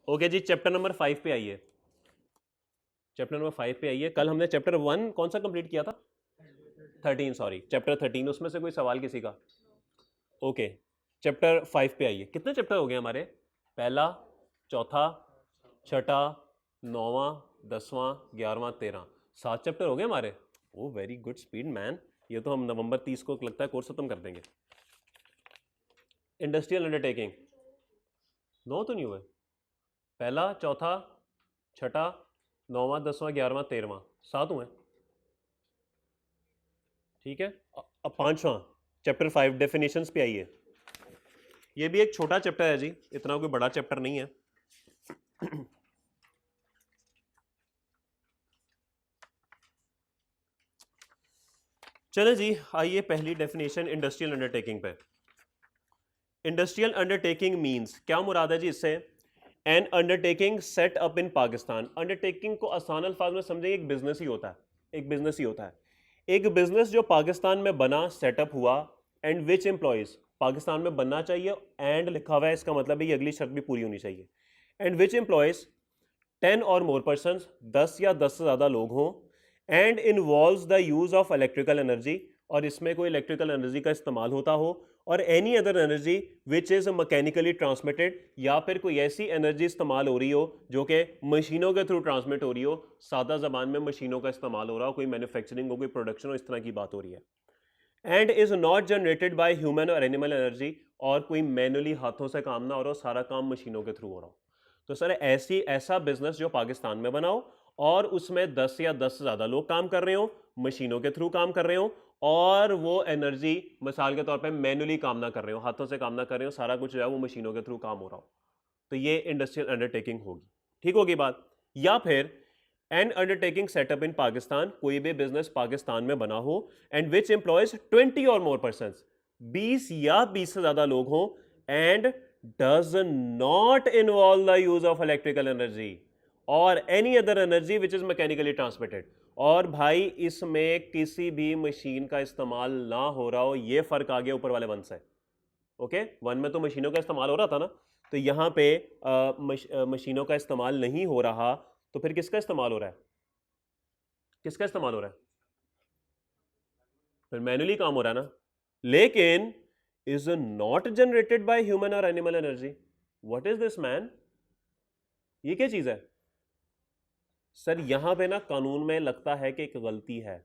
Okay जी, chapter number 5 पे आइए। Chapter number 5 पे आइए। कल हमने चैप्टर 1 कौन सा कंप्लीट किया था? 13, सॉरी, चैप्टर 13। उसमें से कोई सवाल किसी का? ओके, चैप्टर 5 पे आइए। कितने चैप्टर हो गए हमारे? पहला, चौथा, छठा, नौवां, 10वां, 11वां, 13, 7 चैप्टर हो गए हमारे। ओ वेरी गुड स्पीड मैन। ये तो हम नवंबर 30 को लगता है कोर्स खत्म कर देंगे। इंडस्ट्रियल अंडरटेकिंग 9 तो नहीं हुए? पहला, चौथा, छठा, नौवां, 10वां, 11वां, 13वां, 7 हुए। ठीक है, अब 5वां चैप्टर 5 डेफिनेशंस पे आइए। ये भी एक छोटा चैप्टर है जी, इतना कोई बड़ा चैप्टर नहीं है। चले जी, आइए पहली डेफिनेशन इंडस्ट्रियल अंडरटेकिंग पे। इंडस्ट्रियल अंडरटेकिंग मींस, क्या मुराद है जी इससे? N undertaking set up in Pakistan. Undertaking को आसान अल्फाज में समझेंगे, एक बिजनेस ही होता है। एक बिजनेस ही होता है। एक बिजनेस जो पाकिस्तान में बना, सेटअप हुआ, एंड विच एम्प्लॉयज, पाकिस्तान में बनना चाहिए, एंड लिखा हुआ है, इसका मतलब है ये अगली शर्त भी पूरी होनी चाहिए। एंड विच एम्प्लॉयज 10 और मोर पर्सन, 10 या 10 से ज़्यादा लोग हों, and involves the use of electrical energy, और इसमें कोई इलेक्ट्रिकल एनर्जी का इस्तेमाल होता हो, और any other energy which is mechanically transmitted, या फिर कोई ऐसी एनर्जी इस्तेमाल हो रही हो जो कि मशीनों के थ्रू ट्रांसमिट हो रही हो। सादा ज़बान में मशीनों का इस्तेमाल हो रहा हो, कोई मैन्युफैक्चरिंग हो, कोई प्रोडक्शन हो, इस तरह की बात हो रही है। And is not generated by human और एनिमल एनर्जी, और कोई मैनुअली हाथों से काम ना हो रहा हो, सारा काम मशीनों के थ्रू हो रहा हो। तो सर ऐसा बिजनेस जो पाकिस्तान में बनाओ और उसमें 10 या 10 से ज़्यादा लोग काम कर रहे हो, मशीनों के थ्रू काम कर रहे हो, और वो एनर्जी मिसाल के तौर पे मैनुअली काम ना कर रहे हो, हाथों से काम ना कर रहे हो, सारा कुछ जो है वो मशीनों के थ्रू काम हो रहा हो, तो ये इंडस्ट्रियल अंडरटेकिंग होगी। ठीक होगी बात? या फिर एन अंडरटेकिंग सेटअप इन पाकिस्तान, कोई भी बिजनेस पाकिस्तान में बना हो, एंड विच एम्प्लॉयज 20 और मोर पर्सन, 20 या 20 से ज्यादा लोग हों, and does not involve the use of electrical energy और any other energy which is mechanically transmitted. और भाई इसमें किसी भी मशीन का इस्तेमाल ना हो रहा हो, ये फर्क आ गया ऊपर वाले वन से। ओके, वन में तो मशीनों का इस्तेमाल हो रहा था ना, तो यहां पे मशीनों का इस्तेमाल नहीं हो रहा, तो फिर किसका इस्तेमाल हो रहा है? किसका इस्तेमाल हो रहा है? फिर मैनुअली काम हो रहा है ना। लेकिन is not generated by human और animal energy. What is this man? ये क्या चीज है? सर यहां पे ना कानून में लगता है कि एक गलती है।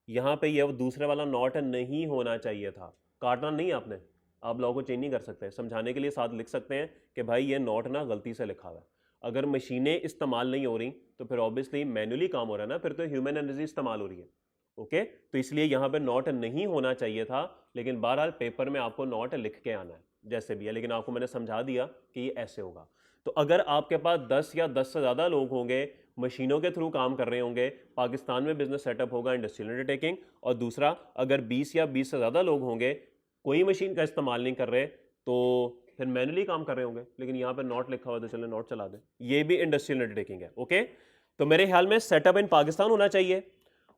यहां पे ये दूसरे वाला नॉट नहीं होना चाहिए था। काटना नहीं आपने, आप लोगों को चेंज नहीं कर सकते। समझाने के लिए साथ लिख सकते हैं कि भाई ये नॉट ना गलती से लिखा हुआ है। अगर मशीनें इस्तेमाल नहीं हो रही तो फिर ऑब्वियसली मैनुअली काम हो रहा है ना, फिर तो ह्यूमन एनर्जी इस्तेमाल हो रही है। ओके, तो इसलिए यहां पे नॉट नहीं होना चाहिए था, लेकिन बहरहाल पेपर में आपको नॉट लिख के आना है जैसे भी है, लेकिन आपको मैंने समझा दिया कि ये ऐसे होगा। तो अगर आपके पास 10 या 10 से ज़्यादा लोग होंगे, मशीनों के थ्रू काम कर रहे होंगे, पाकिस्तान में बिजनेस सेटअप होगा इंडस्ट्रियल अंडरटेकिंग। और दूसरा, अगर 20 या 20 से ज़्यादा लोग होंगे, कोई मशीन का इस्तेमाल नहीं कर रहे, तो फिर मैनुअली काम कर रहे होंगे, लेकिन यहाँ पे नॉट लिखा हुआ तो चले नॉट चला दें। ये भी इंडस्ट्रियल अंडरटेकिंग है। ओके, तो मेरे ख्याल में सेटअप इन पाकिस्तान होना चाहिए,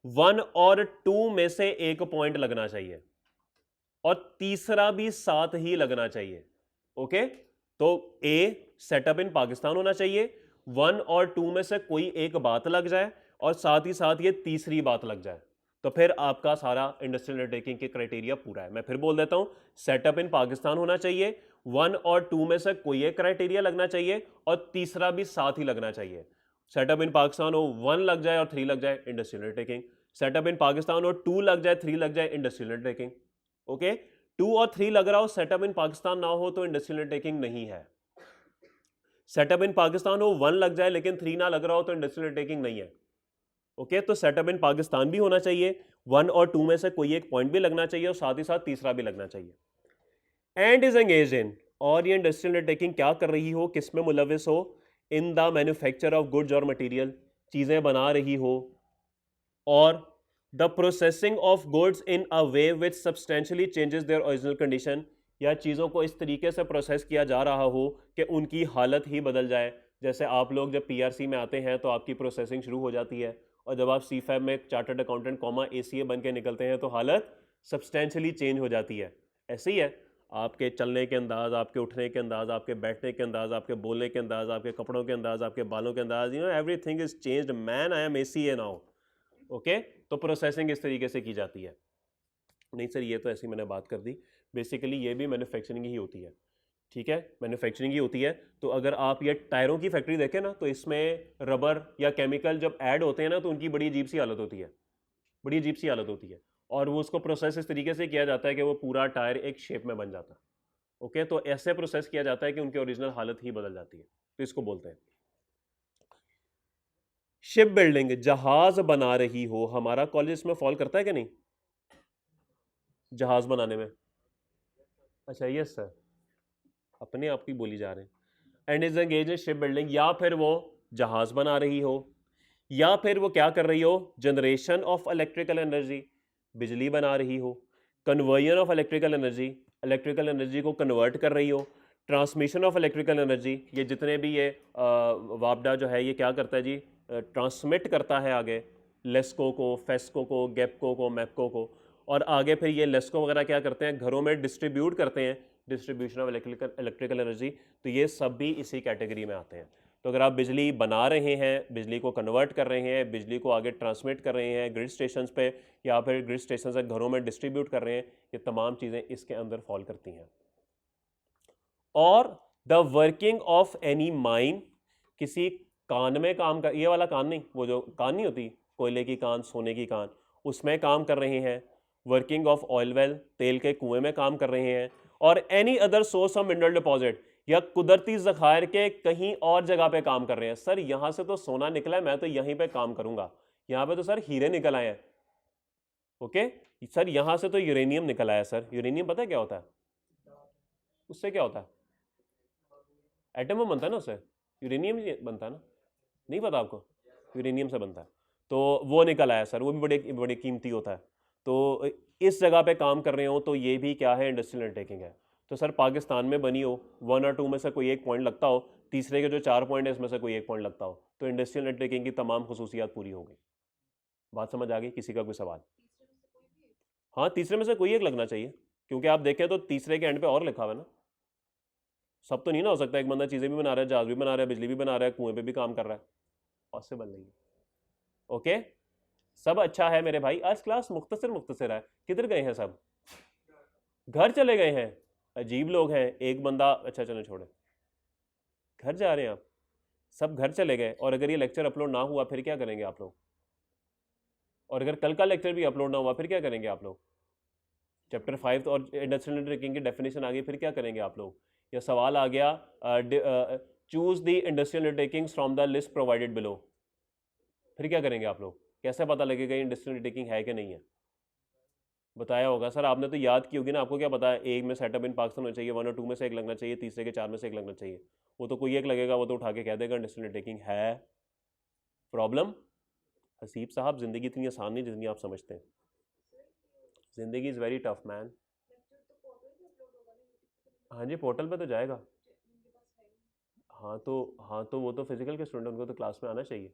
1 और 2 में से एक पॉइंट लगना चाहिए, और तीसरा भी साथ ही लगना चाहिए। ओके, तो ए सेटअप इन पाकिस्तान होना चाहिए, 1 और 2 में से कोई एक बात लग जाए, और साथ ही साथ ये तीसरी बात लग जाए, तो फिर आपका सारा इंडस्ट्रियल अंडरटेकिंग के क्राइटेरिया पूरा है। मैं फिर बोल देता हूं, सेटअप इन पाकिस्तान होना चाहिए, 1 और 2 में से कोई एक क्राइटेरिया लगना चाहिए, और तीसरा भी साथ ही लगना चाहिए। सेटअप इन पाकिस्तान हो, 1 लग जाए और 3 लग जाए, इंडस्ट्रियल अंडरटेकिंग। सेटअप इन पाकिस्तान हो, 2 लग जाए, 3 लग जाए, इंडस्ट्रियल अंडरटेकिंग। ओके, 2 और 3 लग रहा हो, सेटअप इन पाकिस्तान ना हो, तो इंडस्ट्रियल अंडरटेकिंग नहीं है। सेटअप इन पाकिस्तान हो, 1 लग जाए लेकिन 3 ना लग रहा हो, तो इंडस्ट्रियल अंडरटेकिंग नहीं है। ओके, तो सेटअप इन पाकिस्तान भी होना चाहिए, 1 और 2 में से कोई एक पॉइंट भी लगना चाहिए, और साथ ही साथ तीसरा भी लगना चाहिए। एंड इज एंगेज इन, और ये इंडस्ट्रियल अंडरटेकिंग क्या कर रही हो, किस में मुलविस हो? In the manufacture of goods और मटेरियल, चीज़ें बना रही हो, और the processing of goods in a way which substantially changes their original condition, या चीज़ों को इस तरीके से प्रोसेस किया जा रहा हो कि उनकी हालत ही बदल जाए। जैसे आप लोग जब पीआरसी में आते हैं तो आपकी प्रोसेसिंग शुरू हो जाती है, और जब आप सी5 में चार्टर्ड अकाउंटेंट कॉमा एसीए बन के निकलते हैं तो हालत सब्सटेंशियली चेंज हो जाती है। ऐसे ही है, आपके चलने के अंदाज, आपके उठने के अंदाज, आपके बैठने के अंदाज, आपके बोलने के अंदाज, आपके कपड़ों के अंदाज, आपके बालों के अंदाज, everything is changed man, I am ACA now. Okay, तो प्रोसेसिंग इस तरीके से की जाती है। नहीं सर ये तो ऐसी मैंने बात कर दी, बेसिकली ये भी मैन्युफैक्चरिंग ही होती है, ठीक है, मैन्युफैक्चरिंग ही होती है। तो अगर आप ये टायरों की फैक्ट्री देखें ना, तो इसमें रबर या केमिकल जब ऐड होते हैं ना, तो उनकी बड़ी अजीब सी हालत होती है, बड़ी अजीब सी हालत होती है, और वो उसको प्रोसेस इस तरीके से किया जाता है कि वो पूरा टायर एक शेप में बन जाता है। ओके, तो ऐसे प्रोसेस किया जाता है कि उनकी ओरिजिनल हालत ही बदल जाती है, तो इसको बोलते हैं शिप बिल्डिंग। जहाज बना रही हो, हमारा कॉलेज इसमें फॉल करता है कि नहीं जहाज बनाने में? अच्छा यस सर, अपने आप की बोली जा रहे हैं। And is engage in ship building, या फिर वो जहाज बना रही हो, या फिर वो क्या कर रही हो, जनरेशन ऑफ इलेक्ट्रिकल एनर्जी, बिजली बना रही हो, conversion of electrical energy, electrical energy को कन्वर्ट कर रही हो, ट्रांसमिशन ऑफ इलेक्ट्रिकल एनर्जी, ये जितने भी ये वापडा जो है ये क्या करता है जी, ट्रांसमिट करता है आगे लेस्को को, फेस्को को, गेपको को, मैपको को, और आगे फिर ये लेस्को वगैरह क्या करते हैं, घरों में डिस्ट्रीब्यूट करते हैं, डिस्ट्रीब्यूशन ऑफ इलेक्ट्रिकल एनर्जी। तो ये सब भी इसी कैटेगरी में आते हैं। तो अगर आप बिजली बना रहे हैं, बिजली को कन्वर्ट कर रहे हैं, बिजली को आगे ट्रांसमिट कर रहे हैं ग्रिड स्टेशंस पे, या फिर ग्रिड स्टेशन से घरों में डिस्ट्रीब्यूट कर रहे हैं, ये तमाम चीज़ें इसके अंदर फॉल करती हैं। और the working of any mine, किसी कान में काम कर, ये वाला कान नहीं, वो जो कान नहीं होती कोयले की कान, सोने की कान, उसमें काम कर रहे हैं। वर्किंग ऑफ ऑयल वेल, तेल के कुएं में काम कर रहे हैं। और any other source of mineral deposit, या कुदरती ज़खायर के कहीं और जगह पे काम कर रहे हैं। सर यहां से तो सोना निकला है, मैं तो यहीं पे काम करूंगा। यहां पे तो सर हीरे निकल आए हैं। ओके सर, यहां से तो यूरेनियम निकल आया। सर यूरेनियम पता है क्या होता है? उससे क्या होता है? एटम में बनता है ना, उससे यूरेनियम ही बनता है ना, नहीं पता आपको? यूरेनियम से बनता है, तो वो निकल आया सर, वो भी बड़े बड़े कीमती होता है। तो इस जगह पे काम कर रहे हो तो ये भी क्या है, इंडस्ट्रियल अंडरटेकिंग है। तो सर पाकिस्तान में बनी हो, 1 और 2 में से कोई एक पॉइंट लगता हो, तीसरे के जो 4 पॉइंट है इसमें से कोई एक पॉइंट लगता हो, तो इंडस्ट्रियल अंडरटेकिंग की तमाम खसूसियात पूरी हो गई। बात समझ आ गई? किसी का कोई सवाल? हाँ तीसरे में से कोई एक लगना चाहिए, क्योंकि आप देखें तो तीसरे के एंड पे और लिखा हुआ है ना, सब तो नहीं ना हो सकता, एक बंदा चीज़ें भी बना रहा है, जहाज भी बना रहा है, बिजली भी बना रहा है, कुएं पे भी काम कर रहा है, पॉसिबल नहीं है। ओके सब अच्छा है मेरे भाई, आज क्लास मुख्तसर है। किधर गए हैं सब? घर चले गए हैं? अजीब लोग हैं। एक बंदा, अच्छा चलो छोड़े, घर जा रहे हैं आप? सब घर चले गए, और अगर ये लेक्चर अपलोड ना हुआ फिर क्या करेंगे आप लोग? और अगर कल का लेक्चर भी अपलोड ना हुआ फिर क्या करेंगे आप लोग? चैप्टर 5 और इंडस्ट्रियल अंडरटेकिंग की डेफिनेशन आ गई, फिर क्या करेंगे आप लोग? या सवाल आ गया, choose the industrial undertakings from the list provided below, फिर क्या करेंगे आप लोग? कैसे पता लगेगा इंडस्ट्रियल अंडरटेकिंग है कि नहीं है? बताया होगा सर, आपने तो याद की होगी ना, आपको क्या पता है? एक में सेटअप इन पाकिस्तान होना चाहिए, 1 और 2 में से एक लगना चाहिए, तीसरे के 4 में से एक लगना चाहिए। वो तो कोई एक लगेगा, वो तो उठा के कह देगा इंडस्ट्रियल अंडरटेकिंग है। प्रॉब्लम? हसीब साहब ज़िंदगी इतनी आसान नहीं जितनी आप समझते हैं। ज़िंदगी इज़ वेरी टफ मैन। हाँ जी पोर्टल पे तो जाएगा। हाँ तो वो तो फिजिकल के स्टूडेंट, उनको तो क्लास में आना चाहिए।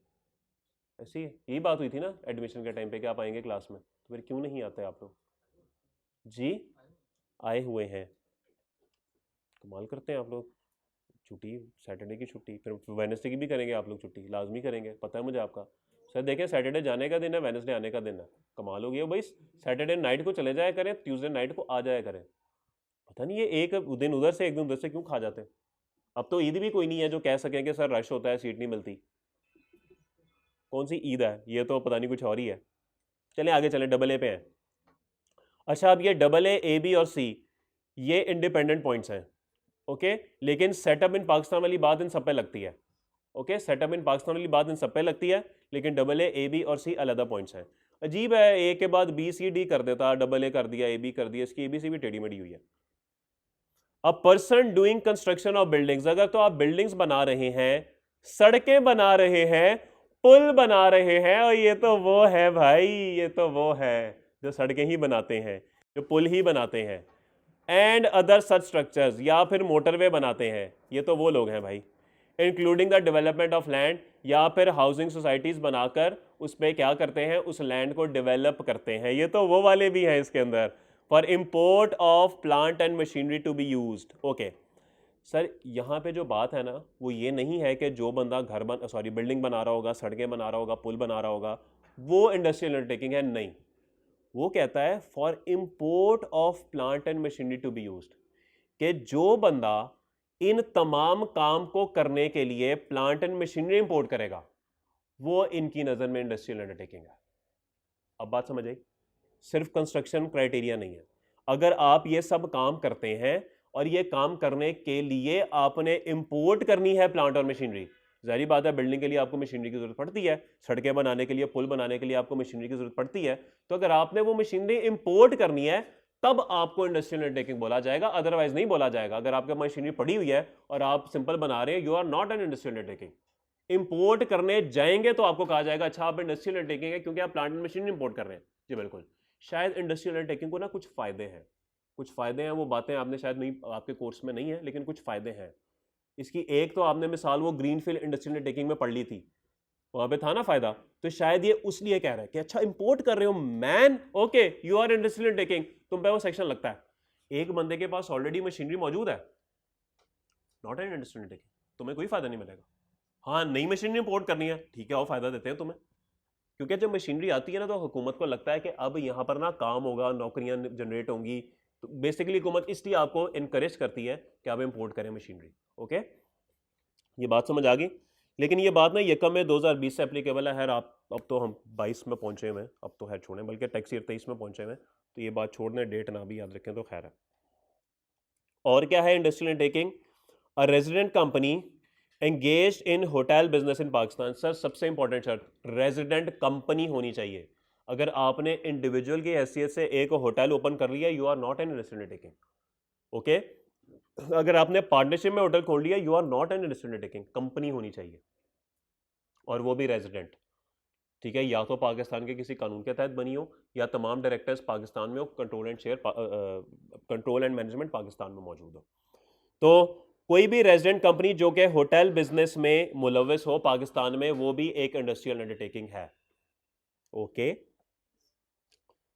ऐसी ही यही बात हुई थी ना एडमिशन के टाइम पे कि आप आएंगे क्लास में, तो फिर क्यों नहीं आते आप लोग? जी आए हुए हैं, कमाल करते हैं आप लोग। छुट्टी, सैटरडे की छुट्टी, फिर वेडनेसडे की भी करेंगे आप लोग छुट्टी, लाजमी करेंगे, पता है मुझे आपका। सर देखें सैटरडे जाने का दिन है, वेडनेसडे आने का दिन है, कमाल हो गया भाई। सैटरडे नाइट को चले जाया करें, ट्यूसडे नाइट को आ जाया करें। पता नहीं ये एक दिन उधर से एक दिन उधर से क्यों खा जाते हैं। अब तो ईद भी कोई नहीं है जो कह सकें कि सर रश होता है, सीट नहीं मिलती। कौन सी ईद है ये, तो पता नहीं कुछ और ही है। चलें आगे चलें, डबल ए पे हैं। अच्छा अब ये डबल ए बी और सी ये इंडिपेंडेंट पॉइंट्स हैं। ओके लेकिन सेटअप इन पाकिस्तान वाली बात इन सब पे लगती है। ओके सेटअप इन पाकिस्तान वाली बात इन सब पे लगती है, लेकिन डबल ए बी और सी अलग पॉइंट्स हैं। अजीब है, ए के बाद बी सी डी कर देता, डबल ए कर दिया, ए बी कर दिया, इसकी ए बी सी भी टेढ़ी मेढ़ी हुई है। A person doing construction of buildings, अगर तो आप बिल्डिंग्स बना रहे हैं, सड़कें बना रहे हैं, पुल बना रहे हैं, और ये तो वो है भाई, ये तो वो है जो सड़कें ही बनाते हैं, जो पुल ही बनाते हैं, एंड अदर सच स्ट्रक्चर्स, या फिर मोटरवे बनाते हैं, ये तो वो लोग हैं भाई। Including the development of land, या फिर हाउसिंग सोसाइटीज बनाकर उस पर क्या करते हैं, उस लैंड को डेवलप करते हैं, ये तो वो वाले भी हैं इसके अंदर। For import of plant and machinery to be used. Okay sir, यहाँ पे जो बात है ना वो ये नहीं है कि जो बंदा बिल्डिंग बना रहा होगा, सड़कें बना रहा होगा, पुल बना रहा होगा, वो इंडस्ट्रियल अंडरटेकिंग है। नहीं, वो कहता है for import of plant and machinery to be used, कि जो बंदा इन तमाम काम को करने के लिए प्लांट एंड मशीनरी इंपोर्ट करेगा, वो इनकी नज़र में इंडस्ट्रियल अंडरटेकिंग है। अब बात समझ आई? सिर्फ कंस्ट्रक्शन क्राइटेरिया नहीं है। अगर आप ये सब काम करते हैं और ये काम करने के लिए आपने इंपोर्ट करनी है प्लांट और मशीनरी, जाहिर बात है बिल्डिंग के लिए आपको मशीनरी की जरूरत पड़ती है, सड़कें बनाने के लिए, पुल बनाने के लिए आपको मशीनरी की जरूरत पड़ती है। तो अगर आपने वो मशीनरी इंपोर्ट करनी है तब आपको इंडस्ट्रियल अंडरटेकिंग बोला जाएगा, अदरवाइज नहीं बोला जाएगा। अगर आपके मशीनरी पड़ी हुई है और आप सिंपल बना रहे हैं, you are not an industrial undertaking. Import करने जाएंगे तो आपको कहा जाएगा अच्छा आप इंडस्ट्रियल अंडरटेकिंग है क्योंकि आप प्लांट एंड मशीनरी इंपोर्ट कर रहे हैं। जी बिल्कुल। शायद इंडस्ट्रियल अंडरटेकिंग को ना कुछ फायदे हैं, कुछ फायदे हैं, वो बातें आपने शायद नहीं, आपके कोर्स में नहीं है, लेकिन कुछ फायदे हैं इसकी। एक तो आपने मिसाल वो ग्रीनफील्ड इंडस्ट्रियल अंडरटेकिंग में पढ़ ली थी, वहां पे था ना फायदा। तो शायद ये उसलिए कह रहा है कि अच्छा इंपोर्ट कर रहे हो man, okay you are industrial undertaking, तुम पे वो सेक्शन लगता है। एक बंदे के पास ऑलरेडी मशीनरी मौजूद है, नॉट एन इंडस्ट्रियल अंडरटेकिंग, तुम्हें कोई फायदा नहीं मिलेगा। हाँ, नई मशीनरी इंपोर्ट करनी है, ठीक है, वो फायदा देते हैं तुम्हें, क्योंकि जब मशीनरी आती है ना तो हुकूमत को लगता है कि अब यहाँ पर ना काम होगा, नौकरियां जनरेट होंगी, तो बेसिकली हुकूमत इसलिए आपको इनकरेज करती है कि आप इंपोर्ट करें मशीनरी। ओके, ये बात समझ आ गई। लेकिन ये बात ना यकम में 2020 से एप्लीकेबल है। आप अब तो हम 22 में पहुंचे हुए हैं, अब तो खैर छोड़ें, बल्कि टैक्स ईयर 23 में पहुंचे हुए हैं, तो ये बात छोड़ने, डेट ना भी याद रखें तो खैर है। और क्या है industrial undertaking? A resident company engaged in hotel business in Pakistan. Sir सबसे इंपॉर्टेंट शर्त, रेजिडेंट कंपनी होनी चाहिए। अगर आपने इंडिविजुअल की हैसियत से एक होटल ओपन कर लिया, you are not an industrial undertaking. Okay, अगर आपने पार्टनरशिप में होटल खोल लिया, you are not an industrial undertaking. Company होनी चाहिए और वो भी रेजिडेंट, ठीक है, या तो पाकिस्तान के किसी कानून के तहत बनी हो या तमाम डायरेक्टर्स पाकिस्तान में हो, कंट्रोल एंड मैनेजमेंट पाकिस्तान में मौजूद हो। तो कोई भी रेजिडेंट कंपनी जो कि होटल बिजनेस में मुलविस हो पाकिस्तान में, वो भी एक इंडस्ट्रियल अंडरटेकिंग है। ओके,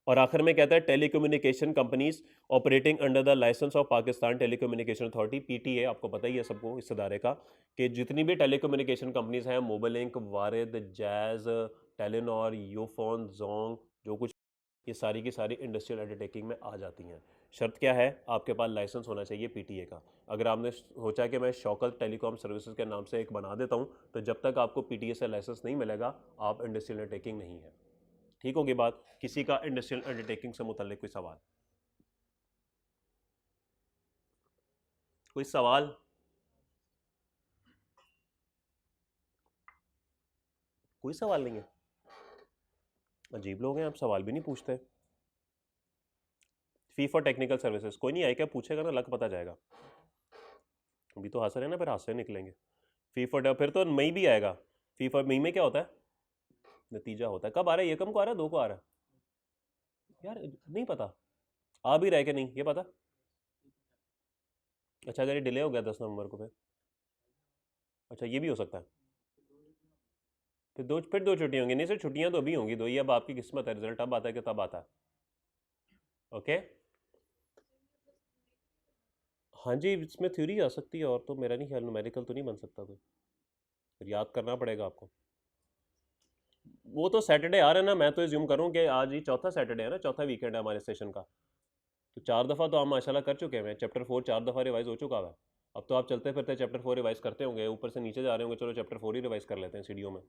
और आखिर में कहता है telecommunication companies operating under the license of Pakistan telecommunication authority, PTA. आपको पता ही है सबको इस इदारे का, कि जितनी भी टेलीकम्युनिकेशन कंपनीज हैं, मोबालिंक, वारिद, जैज़, टेलीनॉर, यूफोन, जोंग, जो कुछ, ये सारी की सारी इंडस्ट्रियल अंडरटेकिंग में आ जाती हैं। शर्त क्या है? आपके पास लाइसेंस होना चाहिए पीटीए का। अगर आपने सोचा कि मैं शौकत टेलीकॉम सर्विसेज के नाम से एक बना देता हूँ, तो जब तक आपको पीटीए से लाइसेंस नहीं मिलेगा, आप इंडस्ट्रियल अंडरटेकिंग नहीं है। ठीक होगी बात? किसी का इंडस्ट्रियल अंडरटेकिंग से मुताल्लिक कोई सवाल? कोई सवाल? कोई सवाल नहीं है? अजीब लोग हैं, आप सवाल भी नहीं पूछते। फी फॉर टेक्निकल सर्विसेज, कोई नहीं आएगा पूछेगा ना, लग पता जाएगा। अभी तो हासिल है ना, फिर हासिल निकलेंगे। फी फॉर, फिर तो मई भी आएगा। फी फॉर मई में क्या होता है? नतीजा होता है। कब आ रहा है? ये कम को आ रहा है, 2 को आ रहा है? यार नहीं पता, आ भी रहा है कि नहीं ये पता? अच्छा, अगर ये डिले हो गया 10 नवंबर को, अच्छा ये भी हो सकता है। फिर दो छुट्टियाँ होंगी। नहीं सर, छुट्टियाँ तो अभी होंगी 2 ही, अब आपकी किस्मत है, रिजल्ट अब आता है कि तब आता है। ओके, हाँ जी, इसमें थ्योरी आ सकती है, और तो मेरा नहीं ख्याल न्यूमेरिकल तो नहीं बन सकता कोई, फिर याद करना पड़ेगा आपको। वो तो सैटरडे आ रहा है ना, मैं तो एज्यूम करूँ कि आज ही चौथा सैटरडे है ना, चौथा वीकेंड है हमारे सेशन का, तो 4 दफ़ा तो हम माशाल्लाह कर चुके हैं। चैप्टर 4 4 दफ़ा रिवाइज हो चुका है। अब तो आप चलते फिरते चैप्टर 4 रिवाइज करते होंगे, ऊपर से नीचे जा रहे होंगे, चलो चैप्टर 4 ही रिवाइज कर लेते हैं सीढ़ियों में।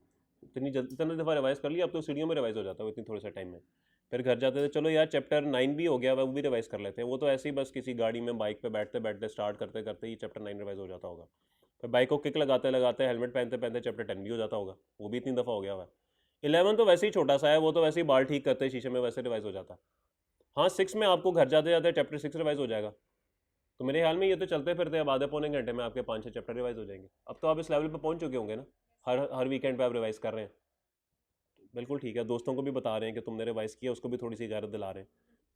इतनी दफ़ा रिवाइज कर लिया, अब तो सीढ़ियों में रिवाइज हो जाता है इतनी थोड़े से टाइम में। फिर घर जाते थे, चलो यार चैप्टर 9 भी हो गया, वो भी रिवाइज कर लेते हैं। वो तो ऐसे ही बस किसी गाड़ी में बाइक पे बैठते बैठते स्टार्ट करते करते ही चैप्टर 9 रिवाइज हो जाता होगा। फिर बाइक को किक लगाते लगाते, हेलमेट पहनते पहनते चैप्टर 10 भी हो जाता होगा, वो भी इतनी दफ़ा हो गया हुआ है। 11 तो वैसे ही छोटा सा है, वो तो वैसे ही बाल ठीक करते शीशे में, वैसे रिवाइज हो जाता है। हाँ, 6 में आपको घर जाते जाते चैप्टर 6 रिवाइज हो जाएगा। तो मेरे ख्याल में ये तो चलते फिरते अब आधे पौने घंटे में आपके 5-6 चैप्टर रिवाइज हो जाएंगे। अब तो आप इस लेवल पे पहुंच चुके होंगे ना, हर हर वीकेंड पे आप रिवाइज कर रहे हैं। बिल्कुल ठीक है, दोस्तों को भी बता रहे हैं कि तुमने रिवाइज किया, उसको भी थोड़ी सी इजाज़त दिला रहे हैं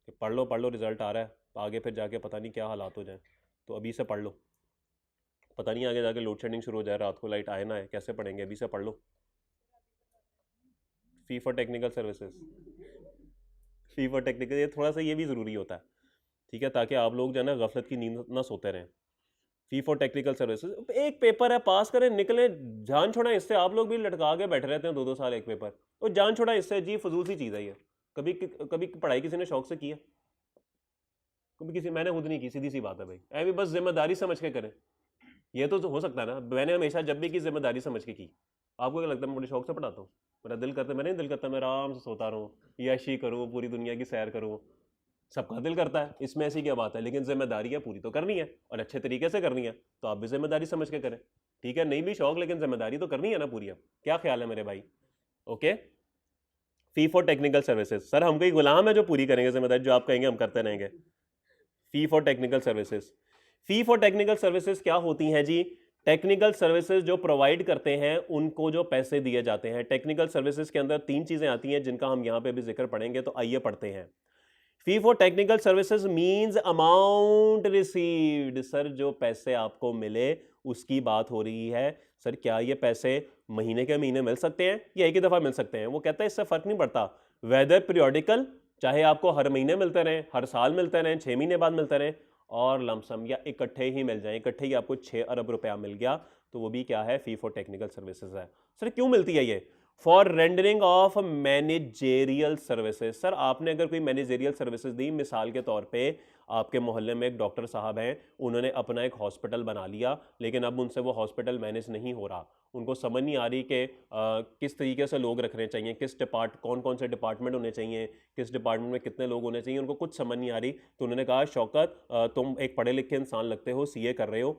कि पढ़ लो रिजल्ट आ रहा है, तो आगे फिर जाके पता नहीं क्या हालात हो जाए, तो अभी से पढ़ लो। पता नहीं आगे जाके लोड शेडिंग शुरू हो जाए, रात को लाइट आए ना आए, कैसे पढ़ेंगे? अभी से पढ़ लो। Fee for technical services, fee for technical, ये थोड़ा सा ये भी ज़रूरी होता है। ठीक है, ताकि आप लोग जो है ना गफलत की नींद ना सोते रहें। फी फॉर टेक्निकल सर्विसेज, एक पेपर है, पास करें निकले, जान छोड़ा इससे। आप लोग भी लटका के बैठे रहते हैं 2-2 साल एक पेपर, और जान छोड़ा इससे जी, फजूल सी चीज़ है ये। कभी कभी पढ़ाई किसी ने शौक से किया? कभी किसी, मैंने खुद नहीं की, सीधी सी बात है भाई। ऐ बस जिम्मेदारी समझ के करें, ये तो हो सकता है ना। मैंने हमेशा जब भी की जिम्मेदारी समझ के की। आपको क्या लगता है मैं बड़े शौक से पढ़ाता हूँ? मेरा दिल करता है, मेरा नहीं दिल करता मैं आराम से सोता रहूँ, यशी करूँ, पूरी दुनिया की सैर करूँ, सबका दिल करता है, इसमें ऐसी क्या बात है। लेकिन जिम्मेदारियां पूरी तो करनी है, और अच्छे तरीके से करनी है, तो आप भी जिम्मेदारी समझ के करें। ठीक है, नहीं भी शौक, लेकिन जिम्मेदारी तो करनी है ना पूरी। अब क्या ख्याल है मेरे भाई? Okay, fee for technical services, sir हम कोई गुलाम है जो पूरी करेंगे जिम्मेदारी, जो आप कहेंगे हम करते रहेंगे। फी for technical services, fee for technical services क्या होती हैं जी? टेक्निकल सर्विसेज जो प्रोवाइड करते हैं उनको जो पैसे दिए जाते हैं। टेक्निकल सर्विसेज के अंदर 3 चीजें आती हैं जिनका हम यहां पे भी जिक्र पढ़ेंगे, तो आइए पढ़ते हैं। फी for technical services means amount received. Sir जो पैसे आपको मिले उसकी बात हो रही है। सर क्या ये पैसे महीने के महीने मिल सकते हैं या एक ही दफा मिल सकते हैं? वो कहता है इससे फर्क नहीं पड़ता, वेदर पीरियोडिकल, चाहे आपको हर महीने मिलते रहें, हर साल मिलते रहें, 6 महीने बाद मिलते रहें, और लमसम या इकट्ठे ही मिल जाए, इकट्ठे ही आपको 6 अरब रुपया मिल गया, तो वो भी क्या है? फी फॉर टेक्निकल सर्विसेज है। सर क्यों मिलती है ये? For rendering of managerial services. Sir आपने अगर कोई मैनेजेरियल सर्विसेज दी, मिसाल के तौर पे आपके मोहल्ले में एक डॉक्टर साहब हैं, उन्होंने अपना एक हॉस्पिटल बना लिया, लेकिन अब उनसे वो हॉस्पिटल मैनेज नहीं हो रहा, उनको समझ नहीं आ रही कि किस तरीके से लोग रखने चाहिए, कौन कौन से डिपार्टमेंट होने चाहिए, किस डिपार्टमेंट में कितने लोग होने चाहिए, उनको कुछ समझ नहीं आ रही। तो उन्होंने कहा शौकत तुम एक पढ़े लिखे इंसान लगते हो, सीए कर रहे हो,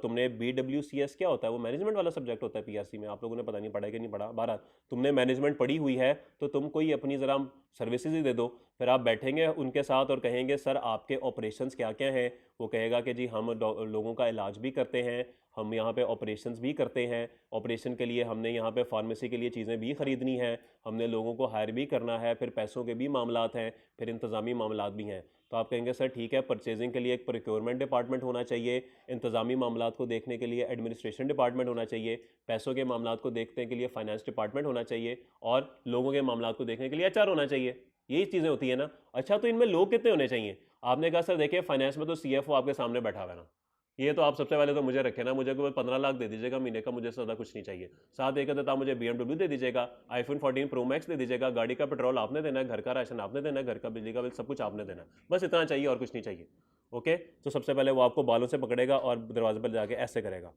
तुमने BWCS क्या होता है? वो मैनेजमेंट वाला सब्जेक्ट होता है पीआरसी में, आप लोगों ने पता नहीं पढ़ा कि नहीं पढ़ा, 12 तुमने मैनेजमेंट पढ़ी हुई है, तो तुम कोई अपनी ज़रा सर्विसेज ही दे दो। फिर आप बैठेंगे उनके साथ और कहेंगे सर आपके ऑपरेशंस क्या क्या हैं? वो कहेगा कि जी हम लोगों का इलाज भी करते हैं, हम यहाँ पे ऑपरेशंस भी करते हैं, ऑपरेशन के लिए हमने यहाँ पे फार्मेसी के लिए चीज़ें भी ख़रीदनी हैं, हमने लोगों को हायर भी करना है, फिर पैसों के भी मामलात हैं, फिर इंतज़ामी मामलात भी हैं। तो आप कहेंगे सर ठीक है, परचेजिंग के लिए एक प्रोक्योरमेंट डिपार्टमेंट होना चाहिए, इंतज़ामी मामलात को देखने के लिए एडमिनिस्ट्रेशन डिपार्टमेंट होना चाहिए, पैसों के मामलात को देखने के लिए फाइनेंस डिपार्टमेंट होना चाहिए, और लोगों के मामलात को देखने के लिए HR होना चाहिए। यही चीज़ें होती है ना। अच्छा तो इनमें लोग कितने होने चाहिए? आपने कहा सर देखिए फाइनेंस में तो CFO आपके सामने बैठा हुआ है ना, ये तो आप सबसे पहले तो मुझे रखे ना, मुझे कोई 15 लाख दे दीजिएगा महीने का, मुझे ज़्यादा कुछ नहीं चाहिए। साथ एक देता मुझे BMW दे दीजिएगा, iPhone 14 Pro Max दे दीजिएगा, गाड़ी का पेट्रोल आपने देना है, घर का राशन आपने देना है, घर का बिजली का बिल सब कुछ आपने देना है, बस इतना चाहिए और कुछ नहीं चाहिए। ओके, तो सबसे पहले वो आपको बालों से पकड़ेगा और दरवाजे पर जाके ऐसे करेगा।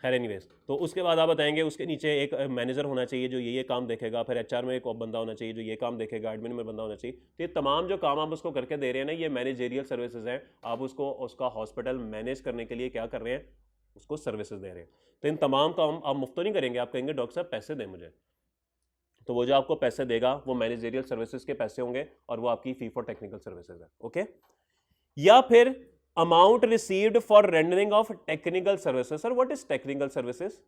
खैर एनीवेज, तो उसके बाद आप बताएंगे उसके नीचे एक मैनेजर होना चाहिए जो ये काम देखेगा, फिर HR में एक और बंदा होना चाहिए जो ये काम देखेगा, एडमिन में बंदा होना चाहिए। तो ये तमाम जो काम आप उसको करके दे रहे हैं ना, ये मैनेजेरियल सर्विसेज हैं। आप उसको उसका हॉस्पिटल मैनेज करने के लिए क्या कर रहे हैं? उसको सर्विसेज दे रहे हैं। तो इन तमाम काम आप मुफ्त तो नहीं करेंगे, आप कहेंगे डॉक्टर साहब पैसे दें मुझे, तो वो जो आपको पैसे देगा वो मैनेजेरियल सर्विसेज के पैसे होंगे, और वो आपकी फी फॉर टेक्निकल सर्विसेज है। ओके, या फिर amount received for rendering of technical services. Sir what is technical services?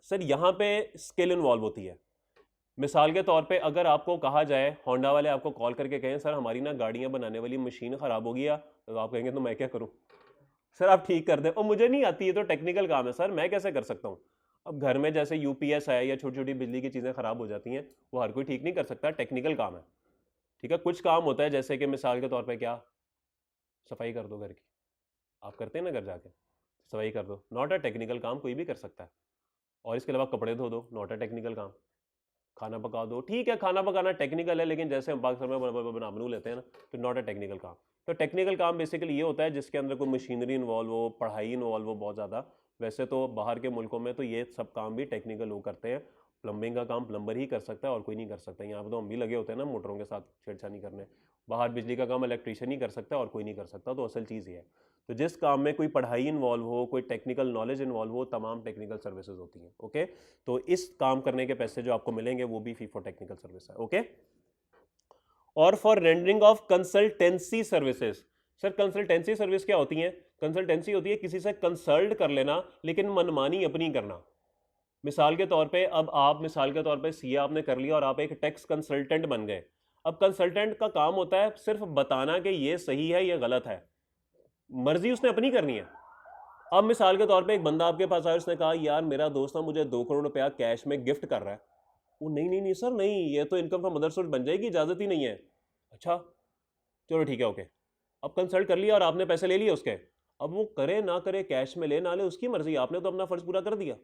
Sir यहां पे स्किल इन्वॉल्व होती है। मिसाल के तौर पे अगर आपको कहा जाए, होंडा वाले आपको कॉल करके कहें सर हमारी ना गाड़ियां बनाने वाली मशीन खराब हो गई है, तो आप कहेंगे तो मैं क्या करूं? सर आप ठीक कर दें। और मुझे नहीं आती, ये तो टेक्निकल काम है सर, मैं कैसे कर सकता हूं? अब घर में जैसे UPS है या छोटी छोटी बिजली की चीज़ें खराब हो जाती हैं, वो हर कोई ठीक नहीं कर सकता, टेक्निकल काम है। ठीक है, कुछ काम होता है जैसे कि मिसाल के तौर पे क्या, सफाई कर दो घर की, आप करते हैं ना घर जाके, सफाई कर दो, नॉट अ टेक्निकल काम, कोई भी कर सकता है। और इसके अलावा कपड़े धो दो, नॉट अ टेक्निकल काम। खाना पका दो, ठीक है खाना पकाना टेक्निकल है, लेकिन जैसे हम पाकिस्तान में बना लेते हैं ना, तो नॉट अ टेक्निकल काम। तो टेक्निकल काम बेसिकली ये होता है जिसके अंदर कोई मशीनरी इन्वॉल्व हो, पढ़ाई इन्वॉल्व हो बहुत ज़्यादा। वैसे तो बाहर के मुल्कों में तो ये सब काम भी टेक्निकल लोग करते हैं। प्लम्बिंग का काम प्लम्बर ही कर सकता है और कोई नहीं कर सकता। यहाँ पर तो हम भी लगे होते हैं ना मोटरों के साथ छेड़छानी करने। बाहर बिजली का काम इलेक्ट्रीशियन ही कर सकता है और कोई नहीं कर सकता। तो असल चीज़ ये है, तो जिस काम में कोई पढ़ाई इन्वॉल्व हो, कोई टेक्निकल नॉलेज इन्वॉल्व हो, तमाम टेक्निकल सर्विसेज होती हैं। ओके, तो इस काम करने के पैसे जो आपको मिलेंगे वो भी फी फॉर टेक्निकल सर्विस है। ओके, और for rendering of consultancy services. Sir consultancy service क्या होती है? कंसल्टेंसी होती है किसी से कंसल्ट कर लेना, लेकिन मनमानी अपनी करना। मिसाल के तौर पे अब आप मिसाल के तौर पे सीए आपने कर लिया और आप एक टैक्स कंसल्टेंट बन गए। अब कंसल्टेंट का काम होता है सिर्फ बताना कि ये सही है ये गलत है, मर्जी उसने अपनी करनी है। अब मिसाल के तौर पे एक बंदा आपके पास आया, उसने कहा यार मेरा दोस्त ना मुझे 2 करोड़ रुपया कैश में गिफ्ट कर रहा है। वो नहीं नहीं नहीं सर नहीं, ये तो इनकम फ्रॉम मदर सोर्स बन जाएगी, इजाजत ही नहीं है। अच्छा चलो ठीक है ओके, अब कंसल्ट कर लिया और आपने पैसे ले लिए उसके, अब वो करे ना करे, कैश में ले ना ले, उसकी मर्जी, आपने तो अपना फर्ज पूरा कर दिया।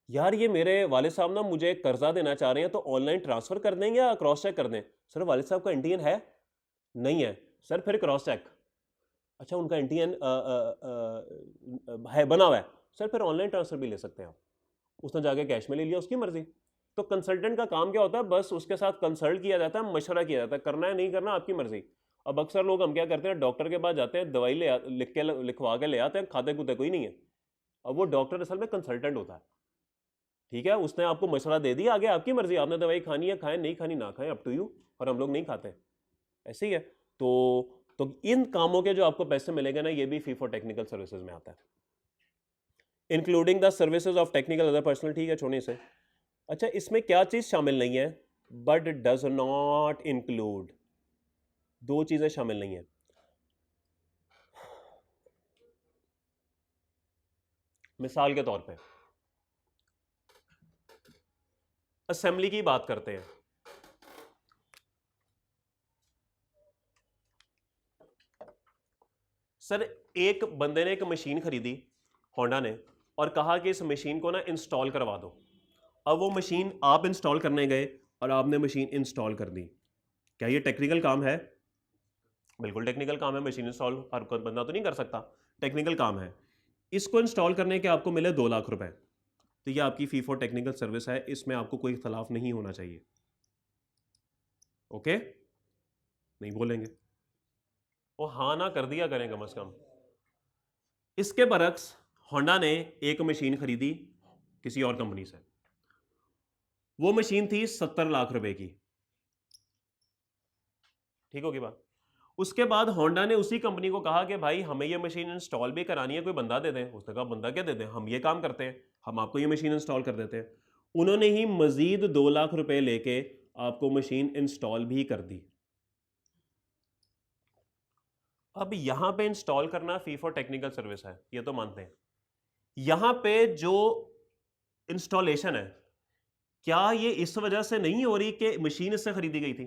यार ये मेरे वाले साहब ना मुझे कर्जा देना चाह रहे हैं, तो ऑनलाइन ट्रांसफर कर दें या क्रॉस चेक कर दें? सर वाले साहब का इंडियन है नहीं है? सर फिर क्रॉस चेक। अच्छा उनका इंडियन है, बना हुआ है, सर फिर ऑनलाइन ट्रांसफर भी ले सकते हैं आप। उसने जाके कैश में ले लिया, उसकी मर्जी। तो कंसल्टेंट का काम क्या होता है? बस उसके साथ कंसल्ट किया जाता है, मशवरा किया जाता है, करना है नहीं करना आपकी मर्जी। अब अक्सर लोग हम क्या करते हैं, डॉक्टर के पास जाते हैं, दवाई लिखवा के ले आते हैं, खाते कूते कोई नहीं है। अब वो डॉक्टर असल में कंसल्टेंट होता है, ठीक है, उसने आपको मशवरा दे दिया, आगे आपकी मर्जी, आपने दवाई खानी है खाएं, नहीं खानी ना खाएं, अप टू यू। और हम लोग नहीं खाते, ऐसे ही है। तो इन कामों के जो आपको पैसे मिलेंगे ना, ये भी फी फॉर टेक्निकल सर्विसेज में आता है, including the services of technical other personal, ठीक है, छोड़ने से। अच्छा इसमें क्या चीज शामिल नहीं है? बट डज नॉट इंक्लूड, दो चीजें शामिल नहीं है। मिसाल के तौर पे असेंबली की बात करते हैं। सर एक बंदे ने एक मशीन खरीदी होंडा ने, और कहा कि इस मशीन को ना इंस्टॉल करवा दो। अब वो मशीन आप इंस्टॉल करने गए और आपने मशीन इंस्टॉल कर दी, क्या ये टेक्निकल काम है? बिल्कुल टेक्निकल काम है, मशीन इंस्टॉल हर कोई बंदा तो नहीं कर सकता, टेक्निकल काम है। इसको इंस्टॉल करने के आपको मिले 2 लाख रुपए, तो ये आपकी फी फॉर टेक्निकल सर्विस है, इसमें आपको कोई इख्तलाफ नहीं होना चाहिए। ओके, नहीं बोलेंगे वो हाँ ना कर दिया करें कम से कम। इसके बरक्स होंडा ने एक मशीन खरीदी किसी और कंपनी से, वो मशीन थी 70 लाख रुपए की, ठीक होगी बात। उसके बाद होंडा ने उसी कंपनी को कहा कि भाई हमें ये मशीन इंस्टॉल भी करानी है, कोई बंदा दे दें। उसने कहा बंदा क्या दे दें, हम ये काम करते हैं, हम आपको ये मशीन इंस्टॉल कर देते हैं। उन्होंने ही मजीद 2 लाख रुपए लेके आपको मशीन इंस्टॉल भी कर दी। अब यहां पे इंस्टॉल करना फी फॉर टेक्निकल सर्विस है, ये तो मानते हैं। यहां पे जो इंस्टॉलेशन है, क्या ये इस वजह से नहीं हो रही कि मशीन इससे खरीदी गई थी?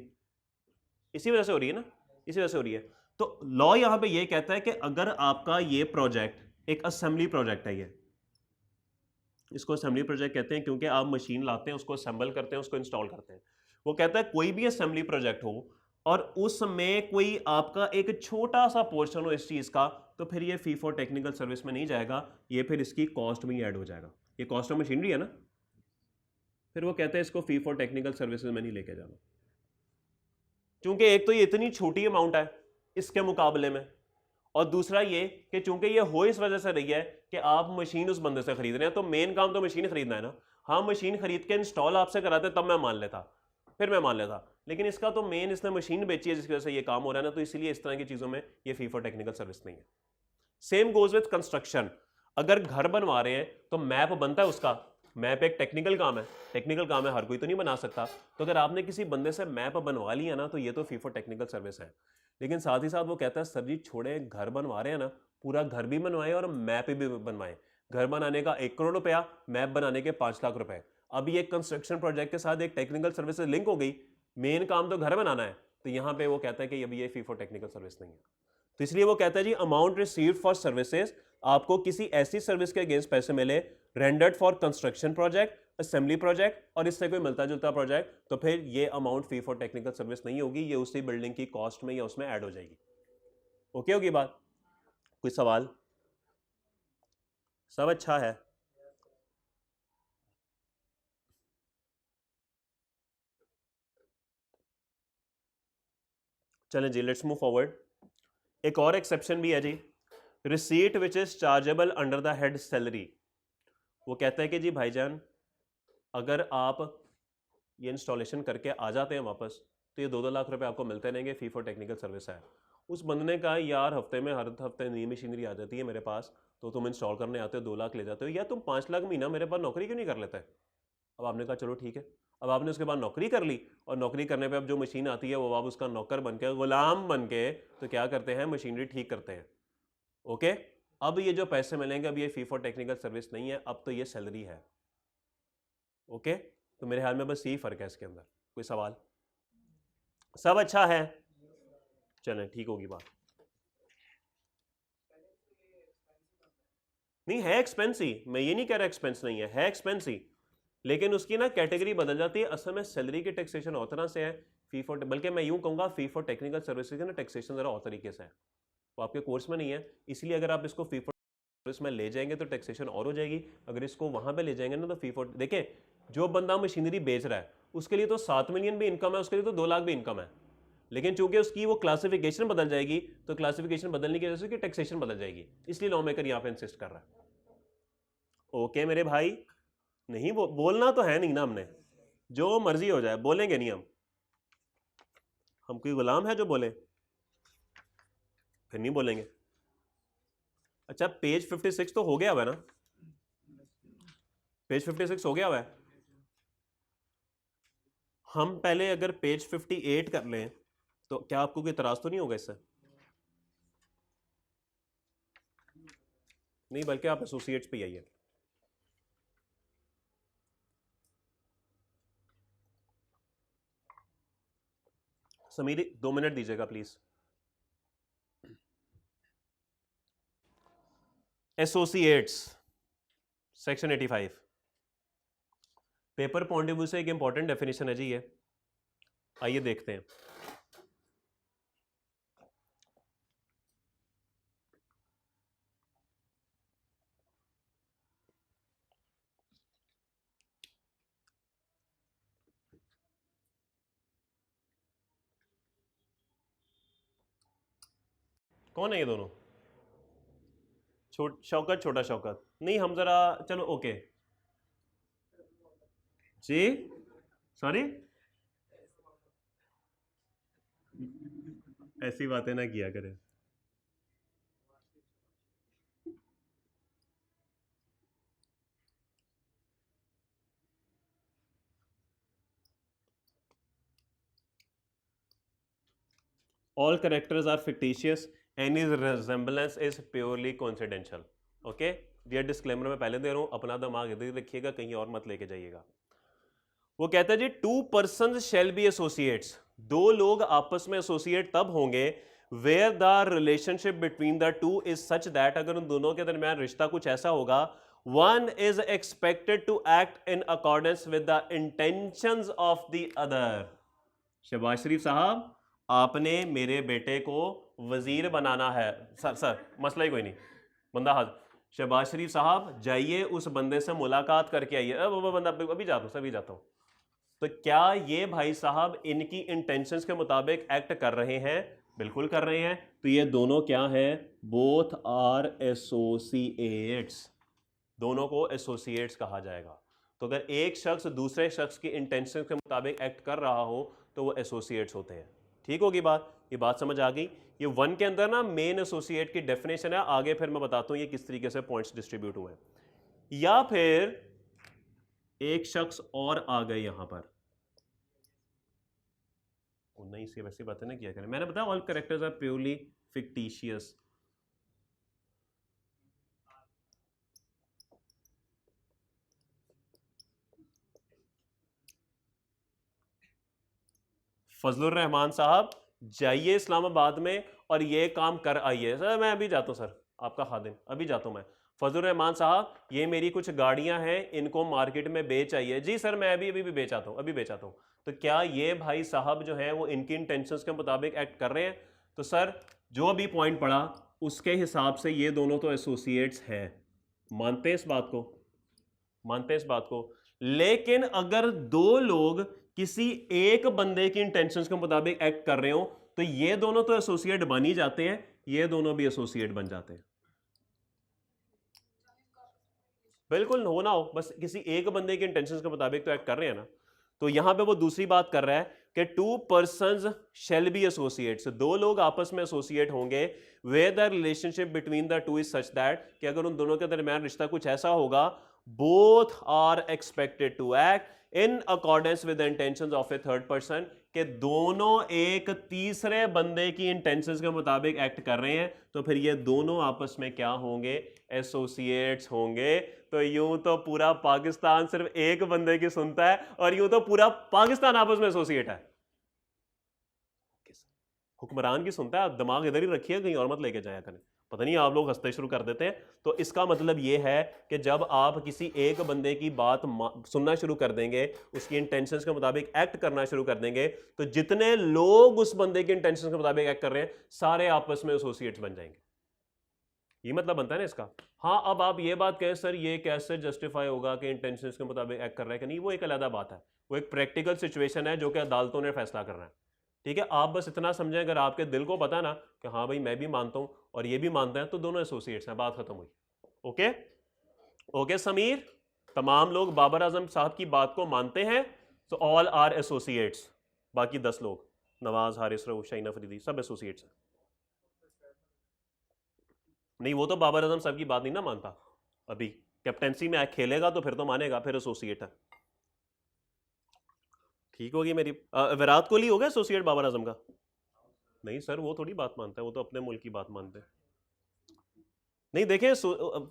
इसी वजह से हो रही है ना, इसी वजह से हो रही है। तो लॉ यहां पे ये कहता है कि अगर आपका ये प्रोजेक्ट एक असेंबली प्रोजेक्ट है, ये इसको असेंबली प्रोजेक्ट कहते हैं क्योंकि आप मशीन लाते हैं, उसको असेंबल करते हैं, उसको इंस्टॉल करते हैं। वो कहता है कोई भी असेंबली प्रोजेक्ट हो और उसमें कोई आपका एक छोटा सा पोर्शन हो इस चीज का, तो फिर ये फी फॉर टेक्निकल सर्विस में नहीं जाएगा, ये फिर इसकी कॉस्ट में ही ऐड हो जाएगा। ये कॉस्ट ऑफ मशीनरी है ना, फिर वो कहते हैं इसको फी फॉर टेक्निकल सर्विसेज में नहीं लेके जाना, क्योंकि एक तो ये इतनी छोटी अमाउंट है इसके मुकाबले में, और दूसरा ये कि चूंकि ये हो इस वजह से रही है कि आप मशीन उस बंदे से खरीद रहे हैं, तो मेन काम तो मशीन खरीदना है ना। हाँ मशीन खरीद के इंस्टॉल आपसे कराते तब मैं मान लेता, फिर मैं मान लेता, लेकिन इसका तो मेन इसने मशीन बेची है जिसकी वजह से ये काम हो रहा है ना, तो इसलिए इस तरह की चीजों में ये फी फॉर टेक्निकल सर्विस नहीं है। सेम गोज विथ कंस्ट्रक्शन, अगर घर बनवा रहे हैं तो मैप बनता है उसका, मैप एक टेक्निकल काम है, टेक्निकल काम है, हर कोई तो नहीं बना सकता। तो अगर आपने किसी बंदे से मैप बनवा लिया ना, तो ये तो फी फॉर टेक्निकल सर्विस है। लेकिन साथ ही साथ वो कहता है सर जी छोड़े, घर बनवा रहे हैं ना, पूरा घर भी बनवाए और मैप भी बनवाए। घर बनाने का 1 करोड़ रुपया, मैप बनाने के 5 लाख रुपए। अब ये कंस्ट्रक्शन प्रोजेक्ट के साथ एक टेक्निकल सर्विस लिंक हो गई, मेन काम तो घर बनाना है, तो यहां पे वो कहता है कि अभी ये फी फॉर टेक्निकल सर्विस नहीं है। तो इसलिए वो कहता है जी अमाउंट रिसीव्ड फॉर सर्विसेज, आपको किसी ऐसी सर्विस के अगेंस्ट पैसे मिले rendered for construction project, assembly project और इससे कोई मिलता जुलता प्रोजेक्ट, तो फिर ये amount fee for technical service नहीं होगी, ये उसी बिल्डिंग की कॉस्ट में या उसमें ऐड हो जाएगी। ओके होगी बात? कोई सवाल? सब अच्छा है? चलें जी, लेट्स मूव फॉरवर्ड। एक और एक्सेप्शन भी है जी, receipt which is chargeable under the head salary. वो कहता है कि जी भाईजान अगर आप ये इंस्टॉलेशन करके आ जाते हैं वापस, तो ये 2-2 लाख रुपए आपको मिलते रहेंगे, फी फॉर टेक्निकल सर्विस है। उस बंदे ने कहा यार हफ्ते में हर हफ्ते नई मशीनरी आ जाती है मेरे पास, तो तुम इंस्टॉल करने आते हो 2 लाख ले जाते हो, या तुम 5 लाख महीना मेरे पास नौकरी क्यों नहीं कर लेते? अब आपने कहा चलो ठीक है। अब आपने उसके बाद नौकरी कर ली, और नौकरी करने पे अब जो मशीन आती है वो आप उसका नौकर बन के, गुलाम बन के, तो क्या करते हैं, मशीनरी ठीक करते हैं। ओके, अब ये जो पैसे मिलेंगे अब ये फी फॉर टेक्निकल सर्विस नहीं है, अब तो ये सैलरी है। ओके, तो मेरे ख्याल में बस यही फर्क है इसके अंदर। कोई सवाल? सब अच्छा है? चलें ठीक होगी बात। नहीं है एक्सपेंस ही, मैं ये नहीं कह रहा एक्सपेंस नहीं है एक्सपेंस ही, लेकिन उसकी ना कैटेगरी बदल जाती है। असल में सैलरी की टैक्सेशन और तरह से है, फी फॉर, बल्कि मैं यूं कहूंगा फी फॉर टेक्निकल सर्विसेज का ना टैक्सेशन जरा और तरीके से है, वो आपके कोर्स में नहीं है, इसलिए अगर आप इसको फी फॉर सर्विस में ले जाएंगे तो टैक्सेशन और हो जाएगी, अगर इसको वहां पे ले जाएंगे ना तो फी फॉर, देखें जो बंदा मशीनरी बेच रहा है उसके लिए तो 7 मिलियन भी इनकम है, उसके लिए तो 2 लाख भी इनकम है, लेकिन चूंकि उसकी वो क्लासिफिकेशन बदल जाएगी तो क्लासिफिकेशन बदलने की वजह से उसकी टैक्सेशन बदल जाएगी, इसलिए लॉ मेकर यहां पे इंसिस्ट कर रहा है। ओके मेरे भाई, नहीं बोलना तो है नहीं ना हमने, जो मर्जी हो जाए बोलेंगे नहीं हम कोई गुलाम है जो बोले, फिर नहीं बोलेंगे। अच्छा पेज 56 तो हो गया हुआ है ना, पेज 56 हो गया हुआ है, हम पहले अगर पेज 58 कर लें तो क्या आपको कोई इतराज तो नहीं होगा इससे? नहीं, बल्कि आप एसोसिएट्स पे आइए। समीरी 2 मिनट दीजिएगा please. Associates section 85 paper point of view से एक इंपॉर्टेंट डेफिनेशन है जी ये, आइए देखते हैं। कौन है ये दोनों? शौकत, छोटा शौकत नहीं, हम जरा चलो ओके जी, सॉरी ऐसी बातें ना किया करें। All characters are fictitious. Any resemblance is purely coincidental. Okay? ये डिस्क्लेमर मैं पहले दे रहा हूं, अपना दिमाग इधर ही रखिएगा, कहीं और मत लेके जाइएगा। वो कहता है जी 2 persons shall be associates, 2 लोग आपस में एसोसिएट तब होंगे where the relationship between the two is such that, अगर उन दोनों के दरमियान रिश्ता कुछ ऐसा होगा, one is expected to act in accordance with the intentions of the other। Shahbaz शरीफ साहब, आपने मेरे बेटे को वजीर बनाना है। सर मसला ही कोई नहीं, बंदा हाथ, शहबाज शरीफ साहब जाइए उस बंदे से मुलाकात करके आइए। वो बंदा अभी जाता हूँ, अभी जाता हूँ। तो क्या ये भाई साहब इनकी इंटेंशंस के मुताबिक एक्ट कर रहे हैं? बिल्कुल कर रहे हैं। तो ये दोनों क्या है? बोथ आर एसोसिएट्स, दोनों को एसोसिएट्स कहा जाएगा। तो अगर एक शख्स दूसरे शख्स की इंटेंशन के मुताबिक एक्ट कर रहा हो तो वो एसोसिएट्स होते हैं। ठीक होगी बात? ये बात समझ आ गई? ये 1 के अंदर ना मेन एसोसिएट की डेफिनेशन है, आगे फिर मैं बताता हूं ये किस तरीके से पॉइंट्स डिस्ट्रीब्यूट हुए। या फिर एक शख्स और आ गए यहां पर, नहीं से वैसी बातें ना किया करें, मैंने बताया all characters are purely fictitious. Fazlur Rahman साहब जाइए इस्लामाबाद में और ये काम कर आइए। सर मैं अभी जाता हूँ, सर आपका खादिम अभी जाता हूँ मैं। फजलुर रहमान साहब ये मेरी कुछ गाड़ियां हैं, इनको मार्केट में बेच आइए। जी सर मैं अभी अभी भी बेच आता हूँ, अभी बेच आता हूँ। तो क्या ये भाई साहब जो है वो इनकी इंटेंशंस के मुताबिक एक्ट कर रहे हैं? तो सर जो अभी पॉइंट पढ़ा उसके हिसाब से ये दोनों तो एसोसिएट्स हैं, मानते हैं इस बात को? मानते हैं इस बात को। लेकिन अगर 2 लोग किसी एक बंदे की इंटेंशंस के मुताबिक एक्ट कर रहे हो तो ये दोनों तो एसोसिएट बन ही जाते हैं, ये दोनों भी एसोसिएट बन जाते हैं। बिल्कुल होना हो, बस किसी एक बंदे के इंटेंशंस के मुताबिक तो एक्ट कर रहे हैं ना। तो यहां पे वो दूसरी बात कर रहा है कि 2 persons shall be associates, 2 लोग आपस में एसोसिएट होंगे where the relationship between the two is such that, कि अगर उन दोनों के दरमियान रिश्ता कुछ ऐसा होगा, both are expected to act in accordance with the intentions of a third person, कि दोनों एक तीसरे बंदे की इंटेंशंस के मुताबिक एक्ट कर रहे हैं, तो फिर ये दोनों आपस में क्या होंगे? एसोसिएट्स होंगे। तो यूं तो पूरा पाकिस्तान सिर्फ एक बंदे की सुनता है और यूं तो पूरा पाकिस्तान आपस में एसोसिएट है, हुक्मरान की सुनता है। आप दिमाग इधर ही रखिए, कहीं और मत लेके जाया करें। पता नहीं आप लोग हंसते शुरू कर देते हैं। तो इसका मतलब ये है कि जब आप किसी एक बंदे की बात सुनना शुरू कर देंगे, उसकी इंटेंशंस के मुताबिक एक्ट करना शुरू कर देंगे, तो जितने लोग उस बंदे की इंटेंशंस के मुताबिक एक्ट कर रहे हैं सारे आपस में एसोसिएट्स बन जाएंगे। ये मतलब बनता है ना इसका। हाँ, अब आप ये बात कहें सर ये कैसे जस्टिफाई होगा कि इंटेंशंस के मुताबिक एक्ट कर रहा है कि नहीं, वो एक अलग बात है, वो एक प्रैक्टिकल सिचुएशन है जो कि अदालतों ने फैसला करना है। ठीक है, आप बस इतना समझें, अगर आपके दिल को पता ना कि हाँ भाई मैं भी मानता हूं और ये भी मानते हैं, तो दोनों एसोसिएट्स हैं, बात खत्म हुई। ओके ओके समीर, तमाम लोग बाबर आजम साहब की बात को मानते हैं, तो ऑल आर एसोसिएट्स। बाकी 10 लोग, नवाज, हारिस, रऊफ, शाहीन अफरीदी, सब एसोसिएट्स हैं। नहीं, वो तो बाबर आजम साहब की बात नहीं ना मानता अभी, कैप्टेंसी में खेलेगा तो फिर तो मानेगा, फिर एसोसिएट है। ठीक होगी मेरी। विराट कोहली हो गया एसोसिएट बाबर आजम का? नहीं सर, वो थोड़ी बात मानता है, वो तो अपने मुल्क की बात मानते हैं। नहीं देखें,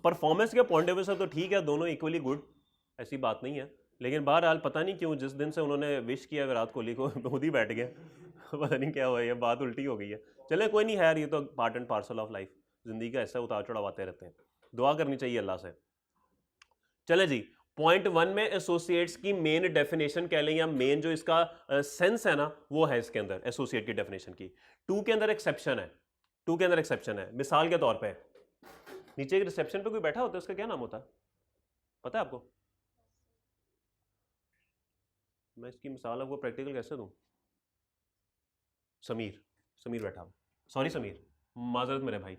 परफॉर्मेंस के पॉइंट ऑफ व्यू से तो ठीक है, दोनों इक्वली गुड, ऐसी बात नहीं है। लेकिन बहरहाल पता नहीं क्यों जिस दिन से उन्होंने विश किया विराट कोहली को खुद ही बैठ गया पता नहीं क्या हुआ, ये बात उल्टी हो गई है। चले कोई नहीं है यार, ये तो part and parcel of life, जिंदगी का ऐसा उतार चढ़ाव आते रहते हैं, दुआ करनी चाहिए अल्लाह से। चले जी, पॉइंट 1 में एसोसिएट्स की मेन डेफिनेशन कह लें, या मेन जो इसका सेंस है ना, वो है इसके अंदर एसोसिएट की डेफिनेशन की। 2 के अंदर एक्सेप्शन है, 2 के अंदर एक्सेप्शन है। मिसाल के तौर पे नीचे एक रिसेप्शन पे कोई बैठा होता है, उसका क्या नाम होता है पता है आपको? मैं इसकी मिसाल आपको प्रैक्टिकल कैसे दूं? समीर, समीर बैठा हो, सॉरी समीर, माजरत मेरे भाई,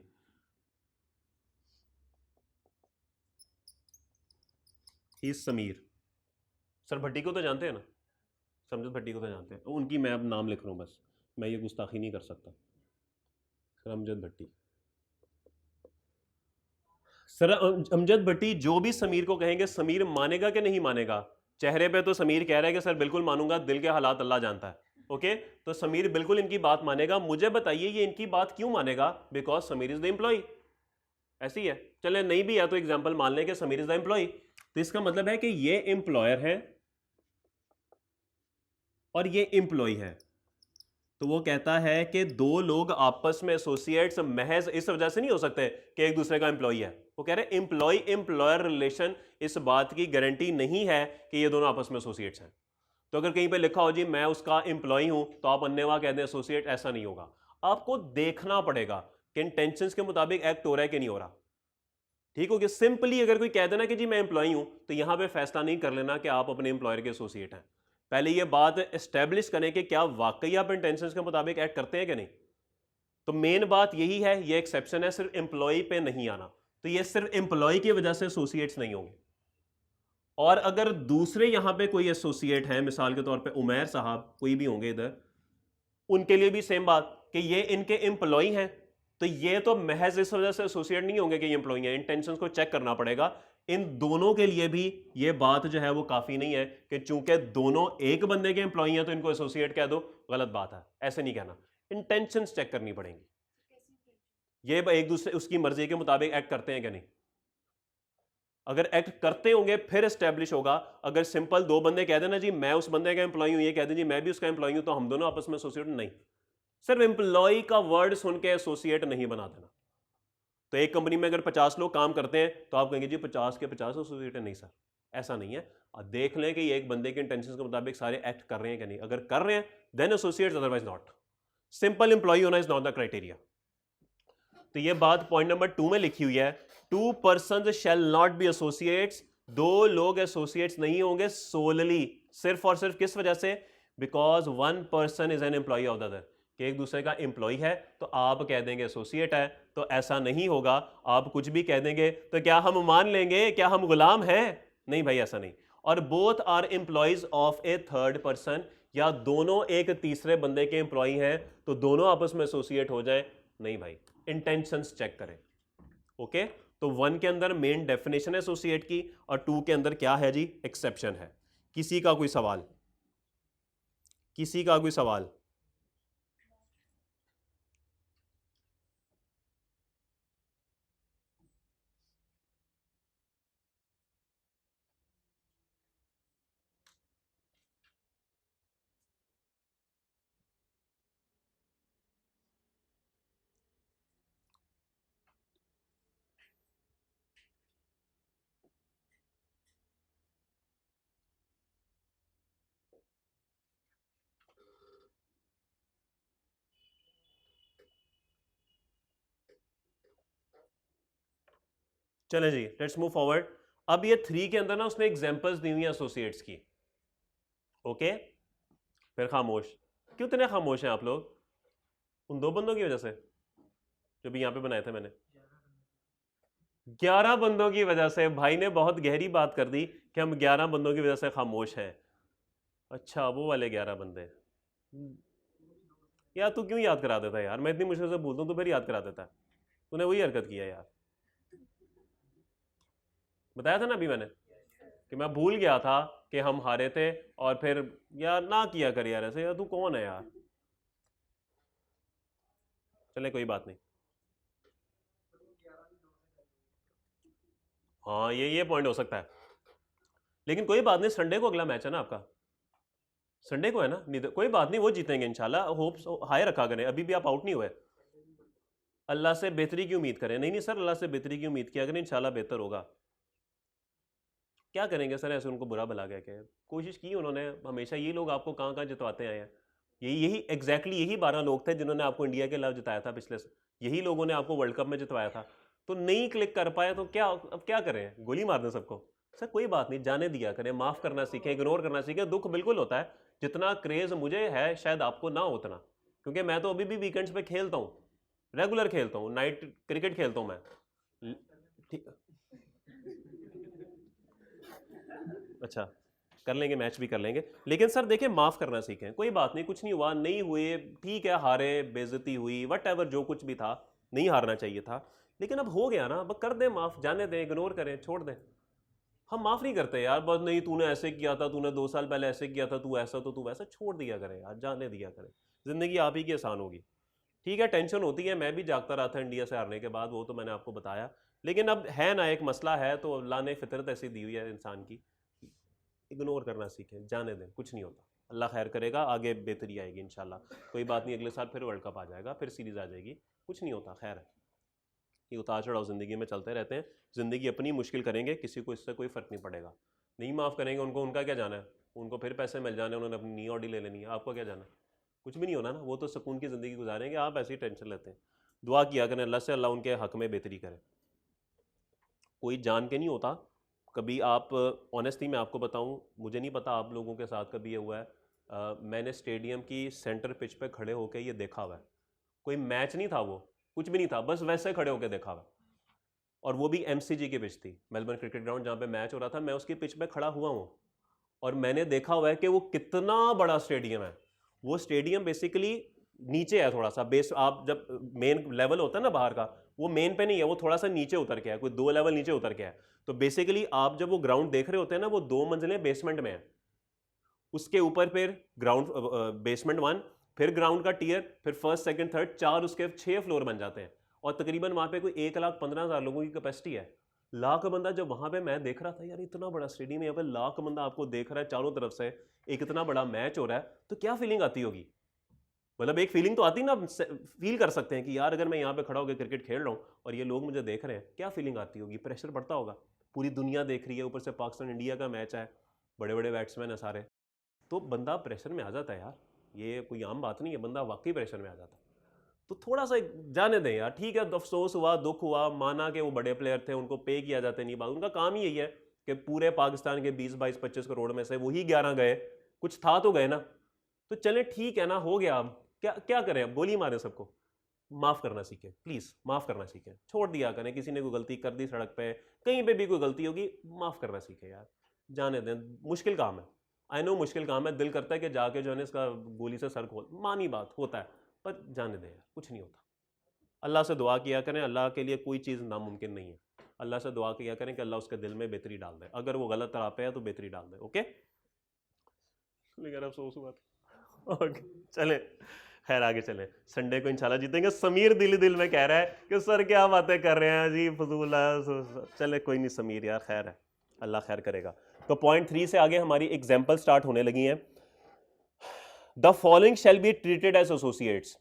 ही समीर। सर भट्टी को तो जानते हैं ना, समझत भट्टी को तो जानते हैं, उनकी मैं अब नाम लिख रहा हूँ बस, मैं ये गुस्ताखी नहीं कर सकता। सर अमजद भट्टी, सर अमजद भट्टी जो भी समीर को कहेंगे, समीर मानेगा कि नहीं मानेगा? चेहरे पे तो समीर कह रहा है कि सर बिल्कुल मानूंगा, दिल के हालात अल्लाह जानता है। ओके, तो समीर बिल्कुल इनकी बात मानेगा। मुझे बताइए ये इनकी बात क्यों मानेगा? Because Sameer is the employee, ऐसी है। चले नहीं भी है तो एग्जाम्पल मान लें कि समीर इज द एम्प्लॉय, तो इसका मतलब है कि ये एम्प्लॉयर है और ये एम्प्लॉय है। तो वो कहता है कि दो लोग आपस में एसोसिएट्स महज इस वजह से नहीं हो सकते कि एक दूसरे का एम्प्लॉय है। वो कह रहे एम्प्लॉय एम्प्लॉयर रिलेशन इस बात की गारंटी नहीं है कि ये दोनों आपस में एसोसिएट्स हैं। तो अगर कहीं पे लिखा हो जी मैं उसका एम्प्लॉय हूं, तो आप अन्यवा कह दें एसोसिएट, ऐसा नहीं होगा। आपको देखना पड़ेगा कि इंटेंशंस के मुताबिक एक्ट हो रहा है कि नहीं हो रहा। ठीक हो गया। सिंपली अगर कोई कह देना कि जी मैं एम्प्लॉय हूं, तो यहां पे फैसला नहीं कर लेना कि आप अपने एम्प्लॉयर के एसोसिएट हैं। पहले ये बात एस्टेब्लिश करें कि क्या वाकई आप इंटेंशंस के मुताबिक एक्ट करते हैं कि नहीं। तो मेन बात यही है, ये एक्सेप्शन है, सिर्फ एम्प्लॉय पे नहीं आना। तो ये सिर्फ एम्प्लॉय की वजह से एसोसिएट्स नहीं होंगे। और अगर दूसरे यहां पे कोई एसोसिएट है, मिसाल के तौर पे उमैर साहब कोई भी होंगे इधर, उनके लिए भी सेम बात कि ये इनके एम्प्लॉय हैं, तो ये तो महज इस वजह से एसोसिएट नहीं होंगे कि ये एम्प्लॉय हैं, इंटेंशंस को चेक करना पड़ेगा। इन दोनों के लिए भी ये बात जो है वो काफी नहीं है कि चूंकि दोनों एक बंदे के एम्प्लॉय हैं तो इनको एसोसिएट कह दो, गलत बात है, ऐसे नहीं कहना। इंटेंशंस चेक करनी पड़ेंगी, ये एक दूसरे उसकी मर्जी के मुताबिक एक्ट करते हैं कि नहीं। अगर एक्ट करते होंगे फिर एस्टेब्लिश होगा। अगर सिंपल दो बंदे कह देना जी मैं उस बंदे का एम्प्लॉय हूं, ये कह दें जी मैं भी उसका एम्प्लॉय हूं, तो हम दोनों आपस में एसोसिएट नहीं। सिर्फ एम्प्लॉय का वर्ड सुन के एसोसिएट नहीं बना देना। तो एक कंपनी में अगर 50 लोग काम करते हैं तो आप कहेंगे जी 50 के 50 एसोसिएट है, नहीं सर, ऐसा नहीं है। आप देख लें कि ये एक बंदे के इंटेंशंस के मुताबिक सारे एक्ट कर रहे हैं कि नहीं। अगर कर रहे हैं then associates, otherwise not. Simple employee होना इज नॉट द क्राइटेरिया। तो ये बात पॉइंट नंबर 2 में लिखी हुई है, 2 person shall not be associates. दो लोग एसोसिएट्स नहीं होंगे सोलली, सिर्फ और सिर्फ किस वजह से? Because one person is an employee of the other, कि एक दूसरे का एम्प्लॉय है तो आप कह देंगे एसोसिएट है। तो ऐसा नहीं होगा, आप कुछ भी कह देंगे तो क्या हम मान लेंगे, क्या हम गुलाम हैं? नहीं भाई, ऐसा नहीं। और both are employees of a third person, या दोनों एक तीसरे बंदे के एम्प्लॉय हैं तो दोनों आपस में एसोसिएट हो जाए, नहीं भाई, इंटेंशंस चेक करें। ओके, तो 1 के अंदर मेन डेफिनेशन है एसोसिएट की, और 2 के अंदर क्या है जी? एक्सेप्शन है। किसी का कोई सवाल? किसी का कोई सवाल? चलें जी, लेट्स मूव फॉरवर्ड। अब ये 3 के अंदर ना उसने एग्जांपल्स दी हुई हैं एसोसिएट्स की। ओके, फिर खामोश। क्यों इतने खामोश हैं आप लोग? उन 2 बंदों की वजह से जो भी यहाँ पे बनाए थे मैंने। 11 बंदों की वजह से। भाई ने बहुत गहरी बात कर दी कि हम 11 बंदों की वजह से खामोश हैं। अच्छा, वो वाले 11 बंदे। यार तू क्यों याद करा देता है यार? मैं इतनी मुश्किल से बोलता हूँ तो फिर याद करा देता है। तूने वही हरकत किया यार, बताया था ना अभी मैंने कि मैं भूल गया था कि हम हारे थे। और फिर यार ना किया कर यार ऐसे। यार तू कौन है यार? चले कोई बात नहीं। हाँ, ये पॉइंट हो सकता है, लेकिन कोई बात नहीं। संडे को अगला मैच है ना आपका, संडे को है ना? नहीं कोई बात नहीं, वो जीतेंगे इंशाल्लाह। होप्स हाई रखा करें, अभी भी आप आउट नहीं हुए। अल्लाह से बेहतरी की उम्मीद करें। नहीं नहीं सर, अल्लाह से बेहतरी की उम्मीद किया करें, इंशाल्लाह बेहतर होगा। क्या करेंगे सर ऐसे उनको बुरा भला कह के? कोशिश की उन्होंने हमेशा। ये लोग आपको कहाँ कहाँ जितवाते आए हैं। यही एग्जैक्टली यही 12 लोग थे जिन्होंने आपको इंडिया के खिलाफ जिताया था पिछले यही लोगों ने आपको वर्ल्ड कप में जितवाया था। तो नहीं क्लिक कर पाए तो क्या, अब क्या करें? गोली मार दें सबको? सर कोई बात नहीं, जाने दिया करें, माफ करना सीखें, इग्नोर करना सीखें। दुख बिल्कुल होता है, जितना क्रेज मुझे है शायद आपको ना हो उतना, क्योंकि मैं तो अभी भी वीकेंड्स पे खेलता हूँ, रेगुलर खेलता हूँ, नाइट क्रिकेट खेलता हूँ मैं। ठीक, अच्छा कर लेंगे, मैच भी कर लेंगे, लेकिन सर देखिए माफ करना सीखें। कोई बात नहीं, कुछ नहीं हुआ, नहीं हुए, ठीक है, हारे, बेइज्जती हुई, वट एवर जो कुछ भी था, नहीं हारना चाहिए था, लेकिन अब हो गया ना, अब कर दें माफ, जाने दें, इग्नोर करें, छोड़ दें। हम माफ नहीं करते यार, बस नहीं तूने ऐसे किया था, तूने 2 साल पहले ऐसे किया था, तू ऐसा तो तू वैसा, छोड़ दिया करें यार, जाने दिया करें। जिंदगी आप ही की आसान होगी। ठीक है, टेंशन होती है, मैं भी जागता रहा था इंडिया से हारने के बाद, वो तो मैंने आपको बताया, लेकिन अब है ना, एक मसला है तो अल्लाह ने फितरत ऐसी दी हुई है इंसान की, इग्नोर करना सीखें, जाने दें, कुछ नहीं होता, अल्लाह खैर करेगा, आगे बेहतरी आएगी इंशाल्लाह। कोई बात नहीं, अगले साल फिर वर्ल्ड कप आ जाएगा, फिर सीरीज आ जाएगी, कुछ नहीं होता, खैर है। ये उतार चढ़ाव ज़िंदगी में चलते रहते हैं। ज़िंदगी अपनी मुश्किल करेंगे, किसी को इससे कोई फ़र्क नहीं पड़ेगा। नहीं माफ़ करेंगे उनको, उनका क्या जाना है? उनको फिर पैसे मिल जाने, उन्होंने अपनी नी ऑडी ले लेनी है, आपको क्या जाना? कुछ भी नहीं होना ना, वो तो सुकून की ज़िंदगी गुजारेंगे, आप ऐसी टेंशन लेते हैं। दुआ किया करें अल्लाह से, अल्लाह उनके हक़ में बेहतरी करे। कोई जान के नहीं होता कभी। आप ऑनेस्टली मैं आपको बताऊं, मुझे नहीं पता आप लोगों के साथ कभी ये हुआ है, मैंने स्टेडियम की सेंटर पिच पे खड़े होकर ये देखा हुआ है। कोई मैच नहीं था, वो कुछ भी नहीं था, बस वैसे खड़े होकर देखा हुआ। और वो भी एमसीजी की पिच थी, मेलबर्न क्रिकेट ग्राउंड, जहाँ पे मैच हो रहा था, मैं उसकी पिच पे खड़ा हुआ हूँ। और मैंने देखा हुआ है कि वो कितना बड़ा स्टेडियम है। वो स्टेडियम बेसिकली नीचे है थोड़ा सा, बेस आप जब मेन लेवल होता है ना बाहर का, वो मेन पे नहीं है, वो थोड़ा सा नीचे उतर के है, कोई 2 लेवल नीचे उतर के है। तो बेसिकली आप जब वो ग्राउंड देख रहे होते हैं ना, वो 2 मंजिलें बेसमेंट में है, उसके ऊपर फिर ग्राउंड, बेसमेंट 1, फिर ग्राउंड का टियर, फिर फर्स्ट सेकंड थर्ड, 4 उसके 6 फ्लोर बन जाते हैं। और तकरीबन वहाँ पे कोई 1,15,000 लोगों की कैपेसिटी है। लाख बंदा जब वहाँ पे मैं देख रहा था, यार इतना बड़ा स्टेडियम है, यहाँ पे लाख बंदा आपको देख रहा है चारों तरफ से, एक इतना बड़ा मैच हो रहा है, तो क्या फीलिंग आती होगी? मतलब एक फीलिंग तो आती ना, फील कर सकते हैं कि यार अगर मैं यहाँ पे खड़ा होकर क्रिकेट खेल रहा हूँ और ये लोग मुझे देख रहे हैं, क्या फीलिंग आती होगी? प्रेशर बढ़ता होगा, पूरी दुनिया देख रही है, ऊपर से पाकिस्तान इंडिया का मैच है, बड़े बड़े बैट्समैन है सारे, तो बंदा प्रेशर में आ जाता है यार। ये कोई आम बात नहीं है, बंदा वाकई प्रेशर में आ जाता है। तो थोड़ा सा जाने दें यार, ठीक है, अफसोस हुआ, दुख हुआ, माना कि वो बड़े प्लेयर थे, उनको पे किया जाता नहीं, बात उनका काम ही यही है कि पूरे पाकिस्तान के 20-22-25 करोड़ में से वही 11 गए, कुछ था तो गए ना। तो चले ठीक है ना, हो गया, अब क्या क्या करें? अब गोली मारे सबको? माफ करना सीखें प्लीज, माफ करना सीखें, छोड़ दिया करें। किसी ने कोई गलती कर दी सड़क पे, कहीं पे भी कोई गलती होगी, माफ करना सीखें यार, जाने दें। मुश्किल काम है, आई नो मुश्किल काम है, दिल करता है कि जाके जो है ना इसका गोली से सर खोल, मानी बात होता है, पर जाने दें यार, कुछ नहीं होता। अल्लाह से दुआ किया करें, अल्लाह के लिए कोई चीज़ नामुमकिन नहीं है। अल्लाह से दुआ किया करें कि अल्लाह उसके दिल में बेहतरी डाल दे, अगर वो गलत राह पे है तो बेहतरी डाल दे। ओके, लेकिन अफसोस हुआ था। ओके चले, खैर आगे चले। संडे को इंशाल्लाह जीतेंगे। समीर दिल दिल में कह रहा है कि सर क्या बातें कर रहे हैं जी, फजूल है। चले कोई नहीं समीर यार, खैर है, अल्लाह खैर करेगा। तो पॉइंट 3 से आगे हमारी एग्जाम्पल स्टार्ट होने लगी हैं। The following shall be treated as associates,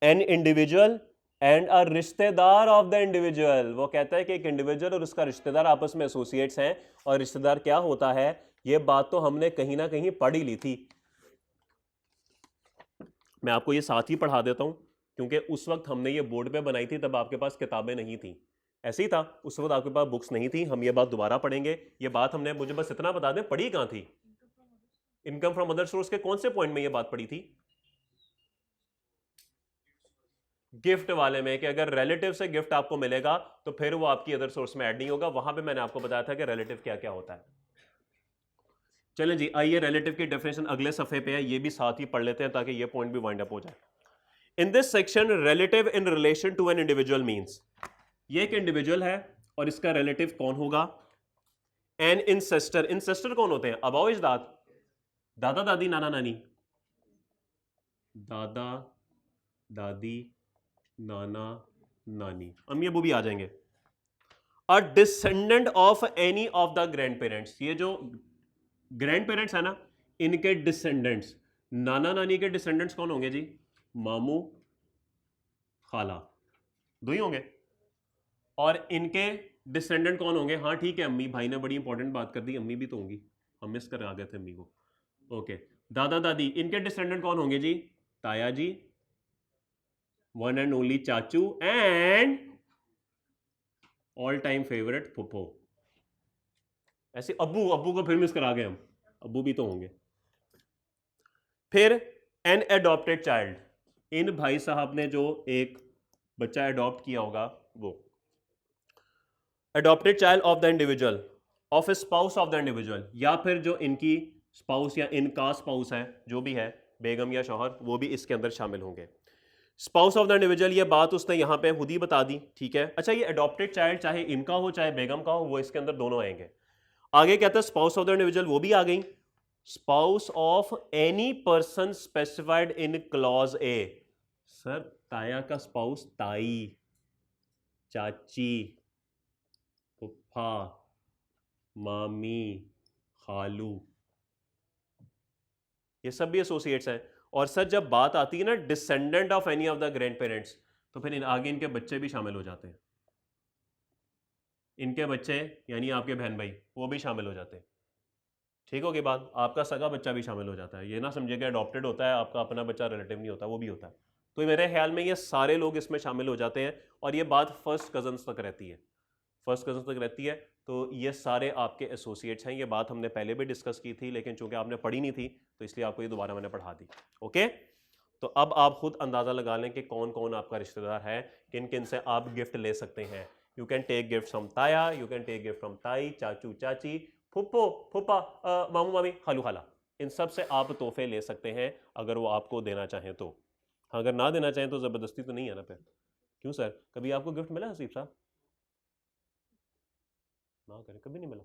an individual and a रिश्तेदार ऑफ द इंडिविजुअल। वो कहता है कि एक इंडिविजुअल और उसका रिश्तेदार आपस में एसोसिएट्स हैं, और रिश्तेदार क्या होता है, ये बात तो हमने कहीं ना कहीं पढ़ ही ली थी। मैं आपको ये साथ ही पढ़ा देता हूं, क्योंकि उस वक्त हमने ये बोर्ड पे बनाई थी, तब आपके पास किताबें नहीं थी। ऐसे ही था, उस वक्त आपके पास बुक्स नहीं थी, हम ये बात दोबारा पढ़ेंगे। ये बात हमने, मुझे बस इतना बता दें, पढ़ी कहाँ थी? इनकम फ्रॉम अदर सोर्स के कौन से पॉइंट में ये बात पढ़ी थी? गिफ्ट वाले में, कि अगर रिलेटिव से गिफ्ट आपको मिलेगा तो फिर वो आपकी अदर सोर्स में ऐड नहीं होगा। वहां पे मैंने आपको बताया था कि रिलेटिव क्या क्या होता है। चलें जी, आइए रिलेटिव की डेफिनेशन अगले सफे पे है, ये भी साथ ही पढ़ लेते हैं ताकि ये पॉइंट भी वाइंड अप हो जाए। In this section, relative in relation to an individual means, ये एक इंडिविजुअल है और इसका रिलेटिव कौन होगा? N ancestor. इंसेस्टर कौन होते हैं? अबाउ इजदाद, दादा दादी नाना नानी, दादा दादी नाना नानी, अम्मी अबू भी आ जाएंगे। A descendant of any of the ग्रैंड पेरेंट्स, ये जो ग्रैंड पेरेंट्स है ना, इनके डिसेंडेंट्स, नाना नानी के डिसेंडेंट्स कौन होंगे जी? मामू खाला, दो ही होंगे। और इनके डिसेंडेंट कौन होंगे? हाँ ठीक है, अम्मी, भाई ने बड़ी इंपॉर्टेंट बात कर दी, अम्मी भी तो होंगी, हम मिस कर आ गए थे अम्मी को। ओके, दादा दादी, इनके डिसेंडेंट कौन होंगे जी? ताया जी, वन एंड ओनली चाचू, एंड ऑल टाइम फेवरेट फुफो। ऐसे अब्बू, अब्बू को फिर मिस करा गए हम, अब्बू भी तो होंगे। फिर एन एडॉप्टेड चाइल्ड, इन भाई साहब ने जो एक बच्चा एडॉप्ट किया होगा वो। Adopted child of the individual, of A spouse of the individual, या फिर जो इनकी स्पाउस या इनका स्पाउस है, जो भी है, बेगम या शौहर, वो भी इसके अंदर शामिल होंगे। स्पाउस ऑफ द इंडिविजुअल, ये बात उसने यहां पे खुद ही बता दी, ठीक है। अच्छा, ये एडॉप्टेड चाइल्ड चाहे इनका हो चाहे बेगम का हो, वो इसके अंदर दोनों आएंगे। आगे कहता है स्पाउस ऑफ द इंडिविजुअल, वो भी आ गई। Spouse of any person specified in clause A, sir ताया का स्पाउस ताई, चाची, फुफा, मामी, खालू, ये सब भी एसोसिएट्स हैं। और सर जब बात आती है ना descendant of any of the ग्रैंड पेरेंट्स, तो फिर आगे इनके बच्चे भी शामिल हो जाते हैं। इनके बच्चे यानी आपके बहन भाई, वो भी शामिल हो जाते हैं। ठीक होगी बात? आपका सगा बच्चा भी शामिल हो जाता है, ये ना समझिए कि अडॉप्टेड होता है आपका अपना बच्चा, रिलेटिव नहीं होता, वो भी होता है। तो मेरे ख्याल में ये सारे लोग इसमें शामिल हो जाते हैं। और ये बात फर्स्ट कजन्स तक रहती है, फर्स्ट कजन तक रहती है। तो ये सारे आपके एसोसिएट्स हैं। ये बात हमने पहले भी डिस्कस की थी, लेकिन चूंकि आपने पढ़ी नहीं थी तो इसलिए आपको ये दोबारा मैंने पढ़ा दी। ओके, तो अब आप खुद अंदाजा लगा लें कि कौन कौन आपका रिश्तेदार है, किन किन से आप गिफ्ट ले सकते हैं। You can take gift from ताया, you can take gift from ताई, चाचू चाची, फुप्पो फुप्पा, मामू मामी, खालू खाला, इन सब से आप तोहफे ले सकते हैं अगर वो आपको देना चाहें तो। अगर ना देना चाहें तो ज़बरदस्ती तो नहीं है ना फिर। क्यों सर, कभी आपको गिफ्ट मिला हसीब साहब? ना करें, कभी नहीं मिला।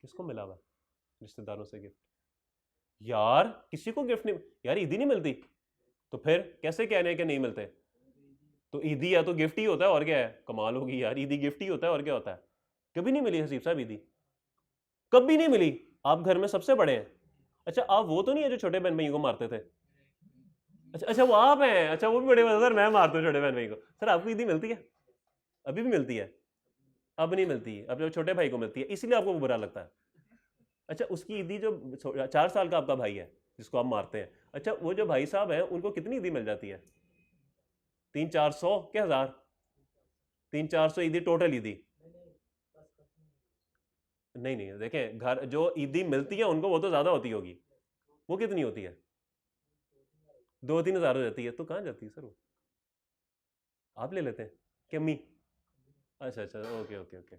किसको मिला हुआ रिश्तेदारों से गिफ्ट? यार किसी को गिफ्ट नहीं, यार ईदी नहीं मिलती, तो फिर कैसे कह रहे हैं कि नहीं मिलते? तो ईदी या तो गिफ्ट ही होता है, और क्या है? कमाल होगी यार, ईदी गिफ्ट ही होता है, और क्या होता है? कभी नहीं मिली हसीब साहब ईदी? कभी नहीं मिली? आप घर में सबसे बड़े हैं? अच्छा, आप वो तो नहीं है जो छोटे बहन भाई को मारते थे? अच्छा अच्छा, वो आप हैं? अच्छा, वो भी बड़े सर, मैं मारता हूँ छोटे बहन भाई को। सर आपको ईदी मिलती है? अभी भी मिलती है? अब नहीं मिलती है, अब जो छोटे भाई को मिलती है, इसीलिए आपको वो बुरा लगता है। अच्छा, उसकी ईदी जो 4 साल का आपका भाई है जिसको आप मारते हैं, अच्छा वो जो भाई साहब हैं उनको कितनी ईदी मिल जाती है? 300-400 क्या हजार? 300-400 ईदी टोटल ईदी? नहीं नहीं, देखें, घर जो ईदी मिलती है उनको वो तो ज्यादा होती होगी। वो कितनी होती है? 2-3 हजार हो जाती है। तो कहाँ जाती है सर वो? आप ले लेते हैं कि अम्मी? अच्छा अच्छा, ओके ओके ओके।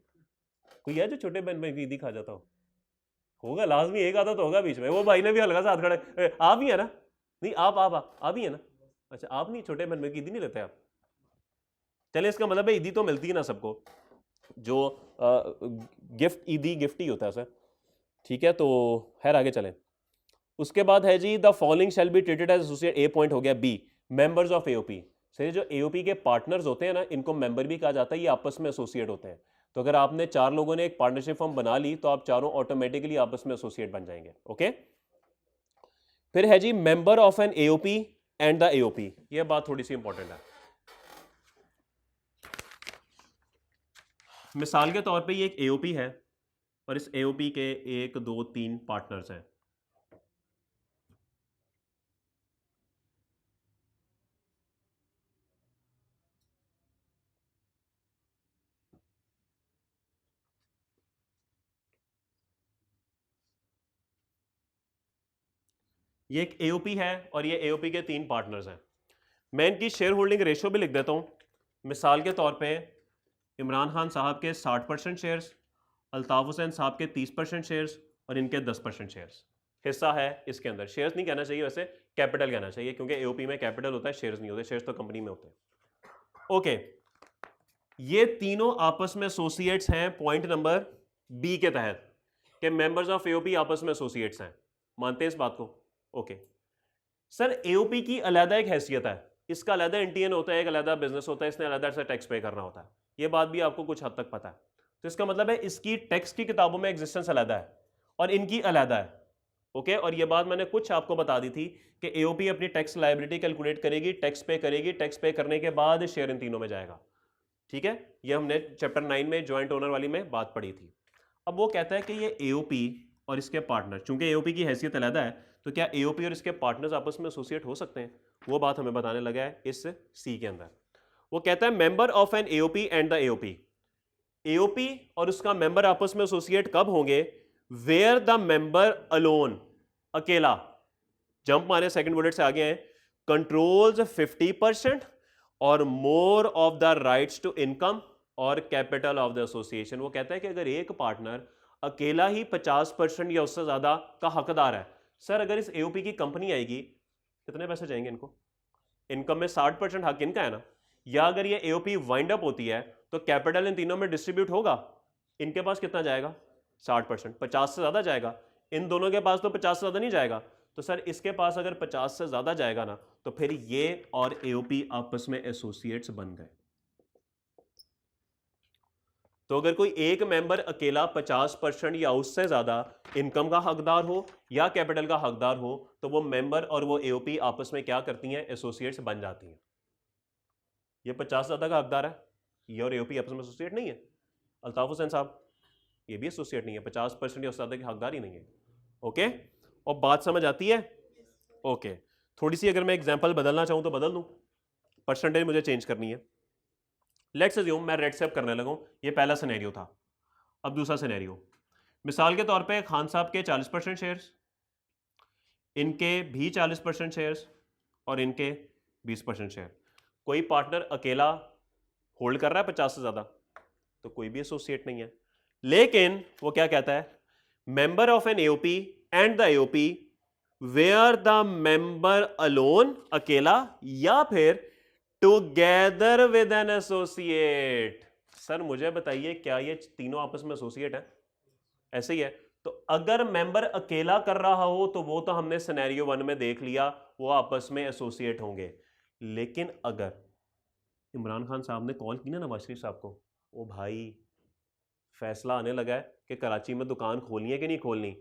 कोई है जो छोटे बहन भाई की ईदी खा जाता हो? होगा लाजमी, एक आधा तो होगा बीच में। वो भाई ने भी हल्का सा हाथ खड़ा आप ही है ना? नहीं, आप ही है ना? अच्छा, आप नहीं, छोटे बहन भाई की ईदी नहीं लेते आप? चले, इसका मतलब है ईदी तो मिलती है ना सबको, जो गिफ्ट, ईदी गिफ्ट ही होता है सर। ठीक है, तो खैर आगे चलें। उसके बाद है जी, the following shall be treated as associate, A point हो गया। B, members of AOP, sir जो एओपी के पार्टनर्स होते हैं ना, इनको मेंबर भी कहा जाता है, ये आपस में एसोसिएट होते हैं। तो अगर आपने 4 लोगों ने एक पार्टनरशिप फॉर्म बना ली तो आप चारों ऑटोमेटिकली आपस में एसोसिएट बन जाएंगे। ओके, फिर है जी, member of an AOP and the AOP, ये बात थोड़ी सी इंपॉर्टेंट है। मिसाल के तौर पे ये एक एओपी है और इस एओपी के 1 2 3 पार्टनर्स हैं। ये एक एओपी है और ये एओपी के 3 पार्टनर्स हैं। मैं इनकी शेयर होल्डिंग रेशियो भी लिख देता हूँ। मिसाल के तौर पे इमरान खान साहब के 60% शेयर्स, अल्ताफ़ हुसैन साहब के 30% शेयर्स और इनके 10% शेयर्स हिस्सा है इसके अंदर। शेयर्स नहीं कहना चाहिए, वैसे कैपिटल कहना चाहिए, क्योंकि एओपी में कैपिटल होता है, शेयर्स नहीं होते। शेयर्स तो कंपनी में होते हैं। ओके, ये तीनों आपस में एसोसिएट्स हैं पॉइंट नंबर बी के तहत, कि मेंबर्स ऑफ एओपी आपस में एसोसिएट्स हैं। मानते हैं इस बात को? ओके सर, एओपी की अलग एक हैसियत है, इसका अलग एंटीएन होता है, एक अलग बिजनेस होता है, इसने अलग से टैक्स पे करना होता है। ये बात भी आपको कुछ हद तक पता है। तो इसका मतलब है इसकी टैक्स की किताबों में एग्जिस्टेंस अलग है और इनकी अलग है। ओके, और ये बात मैंने कुछ आपको बता दी थी कि एओपी अपनी टैक्स लायबिलिटी कैलकुलेट करेगी, टैक्स पे करेगी, टैक्स पे करने के बाद शेयर इन तीनों में जाएगा। ठीक है, ये हमने चैप्टर 9 में ज्वाइंट ओनर वाली में बात पढ़ी थी। अब वो कहता है कि ये एओपी और इसके पार्टनर, चूंकि एओपी की हैसियत अलग है, तो क्या एओपी और इसके पार्टनर्स आपस में एसोसिएट हो सकते हैं? वो बात हमें बताने लगा है इस सी के अंदर। वो कहता है member of an AOP and the AOP, AOP और उसका मेंबर आपस में एसोसिएट कब होंगे? वेयर द मेंबर अलोन, अकेला, जंप मारे सेकंड बुलेट से आगे हैं, कंट्रोल्स 50% और more of the rights to income और कैपिटल ऑफ द एसोसिएशन। वो कहता है कि अगर एक पार्टनर अकेला ही 50% या उससे ज्यादा का हकदार है, सर अगर इस एओपी की कंपनी आएगी, कितने पैसे जाएंगे इनको? इनकम में 60% हक इनका है ना। या अगर ये एओपी वाइंड अप होती है तो कैपिटल इन तीनों में डिस्ट्रीब्यूट होगा, इनके पास कितना जाएगा? 60%, 50 से ज्यादा जाएगा। इन दोनों के पास तो 50 से ज्यादा नहीं जाएगा। तो सर इसके पास अगर 50 से ज्यादा जाएगा ना, तो फिर ये और एओपी आपस में एसोसिएट्स बन गए। तो अगर कोई एक मेंबर अकेला 50% या उससे ज्यादा इनकम का हकदार हो या कैपिटल का हकदार हो, तो वो मेंबर और वो एओपी आपस में क्या करती हैं? एसोसिएट्स बन जाती हैं। ये 50 से ज्यादा का हकदार है, ये और एओपी आपस में एसोसिएट नहीं है। अल्ताफ हुसैन साहब ये भी एसोसिएट नहीं है, 50% या उससे ज्यादा के हकदार ही नहीं है। ओके, और बात समझ आती है? ओके, थोड़ी सी अगर मैं एग्जांपल बदलना चाहूं तो बदल दूं, परसेंटेज मुझे चेंज करनी है। लेट्स अज्यूम मैं रेड सेप करने लगूं, ये पहला सिनेरियो था। अब दूसरा सिनेरियो, मिसाल के तौर पे खान साहब के 40% शेयर्स, इनके भी 40% शेयर्स और इनके 20% शेयर। कोई पार्टनर अकेला होल्ड कर रहा है 50 से ज्यादा, तो कोई भी एसोसिएट नहीं है। लेकिन वो क्या कहता है? Member of an AOP and the AOP where the member alone, अकेला, या फिर together with an associate. Sir मुझे बताइए क्या ये तीनों आपस में एसोसिएट है? ऐसे ही है। तो अगर मेंबर अकेला कर रहा हो तो वो तो हमने सिनेरियो 1 में देख लिया, वो आपस में एसोसिएट होंगे। लेकिन अगर इमरान खान साहब ने कॉल की ना नवाज शरीफ साहब को, ओ भाई फैसला आने लगा है कि कराची में दुकान खोलनी है कि नहीं खोलनी,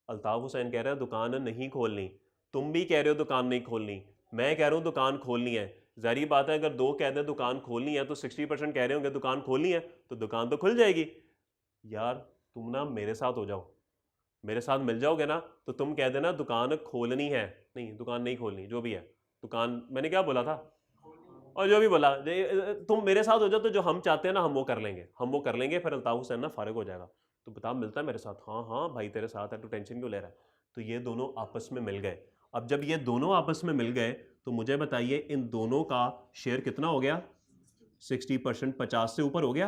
अल्ताफ हुसैन कह रहे हैं दुकान नहीं खोलनी, तुम भी कह रहे हो दुकान नहीं खोलनी, मैं कह रहा हूं दुकान खोलनी है। जाहिर बात है अगर दो कह दें दुकान खोलनी है तो 60% कह रहे होंगे दुकान खोलनी है, तो दुकान तो खुल जाएगी। यार तुम ना मेरे साथ हो जाओ, मेरे साथ मिल जाओगे ना, तो तुम कह देना दुकान खोलनी है, नहीं दुकान नहीं खोलनी, जो भी है दुकान, मैंने क्या बोला था, और जो भी बोला, तुम मेरे साथ हो जाओ तो जो हम चाहते हैं ना हम वो कर लेंगे, हम वो कर लेंगे, फिर अल्ताफ हुसैन ना फारिग हो जाएगा। तो बता मिलता है मेरे साथ? हाँ हाँ भाई तेरे साथ है, तू टेंशन क्यों ले रहा है? तो ये दोनों आपस में मिल गए। अब जब ये दोनों आपस में मिल गए तो मुझे बताइए इन दोनों का शेयर कितना हो गया? 60%। 50 से ऊपर हो गया?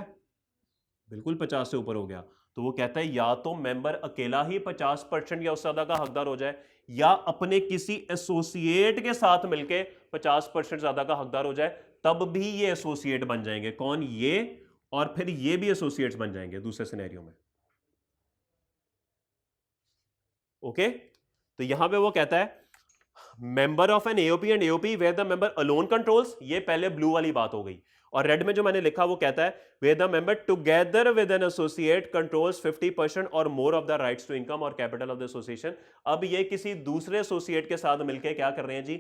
बिल्कुल 50 से ऊपर हो गया। तो वो कहता है या तो मेंबर अकेला ही 50% या उससे ज्यादा का हकदार हो जाए, या अपने किसी एसोसिएट के साथ मिलके 50% ज्यादा का हकदार हो जाए, तब भी ये एसोसिएट बन जाएंगे। कौन? ये, और फिर ये भी एसोसिएट्स बन जाएंगे दूसरे सिनेरियो में। ओके, तो यहां पे वो कहता है member of an AOP and AOP where the member alone controls, ये पहले ब्लू वाली बात हो गई। और रेड में जो मैंने लिखा वो कहता है where the member together with an associate controls 50% और more of the rights to income और कैपिटल ऑफ द एसोसिएशन। अब ये किसी दूसरे एसोसिएट के साथ मिलकर क्या कर रहे हैं जी?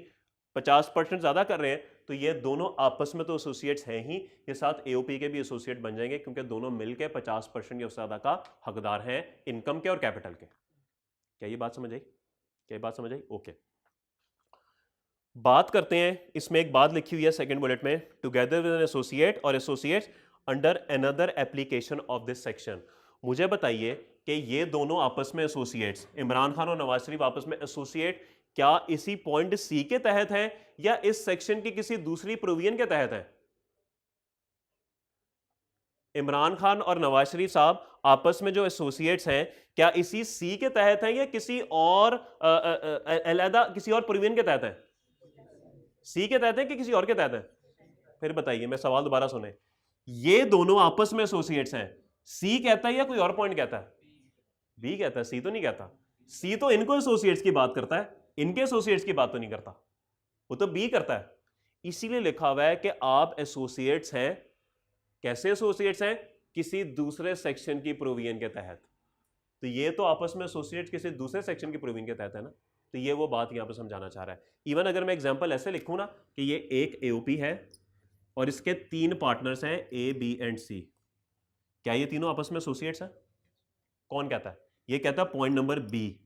50% ज्यादा कर रहे हैं। तो ये दोनों आपस में तो एसोसिएट्स हैं ही, ये साथ एओपी के भी एसोसिएट बन जाएंगे, क्योंकि दोनों मिलकर 50% या उससे ज्यादा का हकदार हैं इनकम के और कैपिटल के। क्या ये बात समझ आई? क्या ये बात समझ आई? ओके, बात करते हैं, इसमें एक बात लिखी हुई है सेकंड बुलेट में, टुगेदर विद एन एसोसिएट और associates under another application of this section. मुझे बताइए कि ये दोनों आपस में एसोसिएट्स, इमरान खान और नवाज शरीफ आपस में एसोसिएट क्या इसी पॉइंट सी के तहत है या इस सेक्शन की किसी दूसरी प्रोविजन के तहत है? इमरान खान और नवाज शरीफ साहब आपस में जो एसोसिएट्स हैं, क्या इसी सी के तहत हैं या किसी और अलहदा किसी और प्रोविजन के तहत है? सी के तहत है कि किसी और के तहत है? फिर बताइए, मैं सवाल दोबारा सुने। ये दोनों आपस में एसोसिएट्स हैं, सी कहता है या कोई और पॉइंट कहता है? बी कहता है, सी तो नहीं कहता। सी तो इनको एसोसिएट्स की बात करता है, इनके एसोसिएट्स की बात तो नहीं करता, वो तो बी करता है। इसीलिए लिखा हुआ है कि आप एसोसिएट्स हैं। कैसे एसोसिएट्स हैं? किसी दूसरे सेक्शन की प्रोविजन के तहत। तो ये तो आपस में एसोसिएट्स किसी दूसरे सेक्शन की प्रोविजन के तहत है ना, तो ये वो बात यहां पर समझाना चाह रहा है। इवन अगर मैं एग्जांपल ऐसे लिखूं ना कि ये एक एओपी है और इसके 3 पार्टनर्स हैं ए, बी एंड सी, क्या ये तीनों आपस में एसोसिएट्स हैं? कौन कहता है? ये कहता है पॉइंट नंबर बी।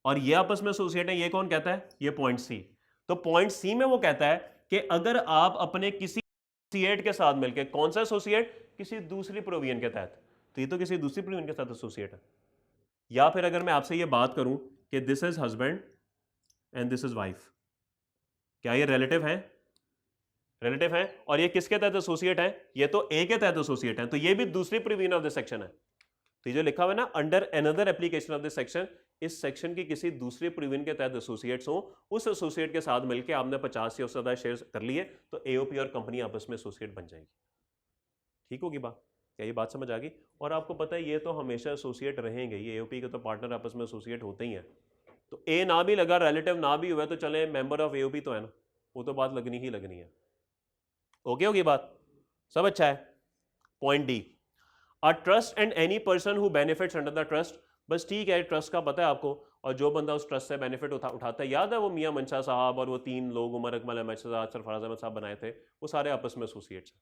और ये आपस में एसोसिएट है, ये कौन कहता है? ये पॉइंट सी। तो पॉइंट सी में वो कहता है कि अगर आप अपने किसी एसोसिएट के साथ मिलकर, कौन सा एसोसिएट? किसी दूसरी प्रोविजन के तहत, तो ये तो किसी दूसरी प्रोविजन के साथ एसोसिएट है। या फिर अगर मैं आपसे ये बात करूं कि this is husband and this is wife, क्या ये रिलेटिव है? रिलेटिव है। और ये किसके तहत एसोसिएट है? ये तो ए के तहत एसोसिएट है, तो ये भी दूसरी प्रोविजन ऑफ द सेक्शन है। तो जो लिखा हुआ है ना, under another application of this section, इस सेक्शन की किसी दूसरी प्रोविजन के तहत एसोसिएट्स हो, उस एसोसिएट के साथ मिलकर आपने 50 से ज्यादा शेयर कर लिए, तो एओपी और कंपनी आपस में एसोसिएट बन जाएगी। ठीक होगी बात? क्या ये बात समझ आ गई? और आपको पता है ये तो हमेशा एसोसिएट रहेंगे, ये एओपी के तो पार्टनर आपस में एसोसिएट होते ही हैं। तो ए ना भी लगा, रिलेटिव ना भी हुआ, तो चले मेंबर ऑफ एओपी तो है ना, वो तो बात लगनी ही लगनी है। ओके होगी बात? सब अच्छा है। Point D, a trust and any person who benefits under the trust. बस ठीक है, ट्रस्ट का पता है आपको, और जो बंदा उस ट्रस्ट से बेनिफिट उठाता है, याद है वो मियां मंशा साहब और वो 3 लोग, उमर अकमल अहमद शहजाद, सरफराज अहमद साहब बनाए थे, वो सारे आपस में एसोसिएट्स हैं।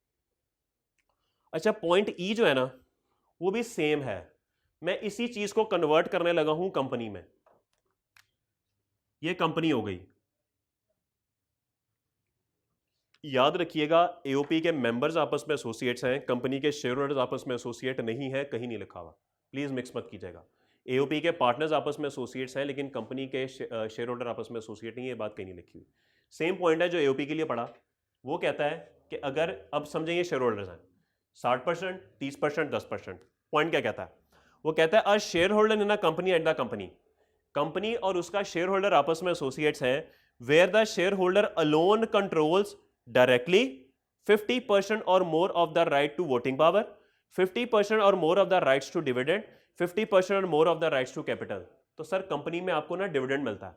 अच्छा, पॉइंट ई जो है ना, वो भी सेम है। मैं इसी चीज को कन्वर्ट करने लगा हूं कंपनी में। ये कंपनी हो गई। याद रखिएगा, एओपी के मेंबर्स आपस में एसोसिएट्स हैं, कंपनी के शेयर होल्डर्स आपस में एसोसिएट नहीं है, कहीं नहीं लिखा हुआ, प्लीज मिक्स मत कीजिएगा। एओपी के पार्टनर्स आपस में एसोसिएट्स हैं, लेकिन कंपनी के शेयर होल्डर आपस में एसोसिएट नहीं है, ये बात कहीं नहीं लिखी हुई। सेम पॉइंट है जो एओपी के लिए पढ़ा। वो कहता है कि अगर, अब समझेंगे, शेयर होल्डर्स हैं 60%, 30%, 10%। पॉइंट क्या कहता है? वो कहता है a shareholder in a company at the company, company और उसका शेयर होल्डर आपस में एसोसिएट्स हैं, where the shareholder alone controls directly 50% और more of the right to voting power, 50% और more of the rights to dividend, 50% और more of the rights to capital. तो sir company में आपको ना डिविडेंड मिलता है,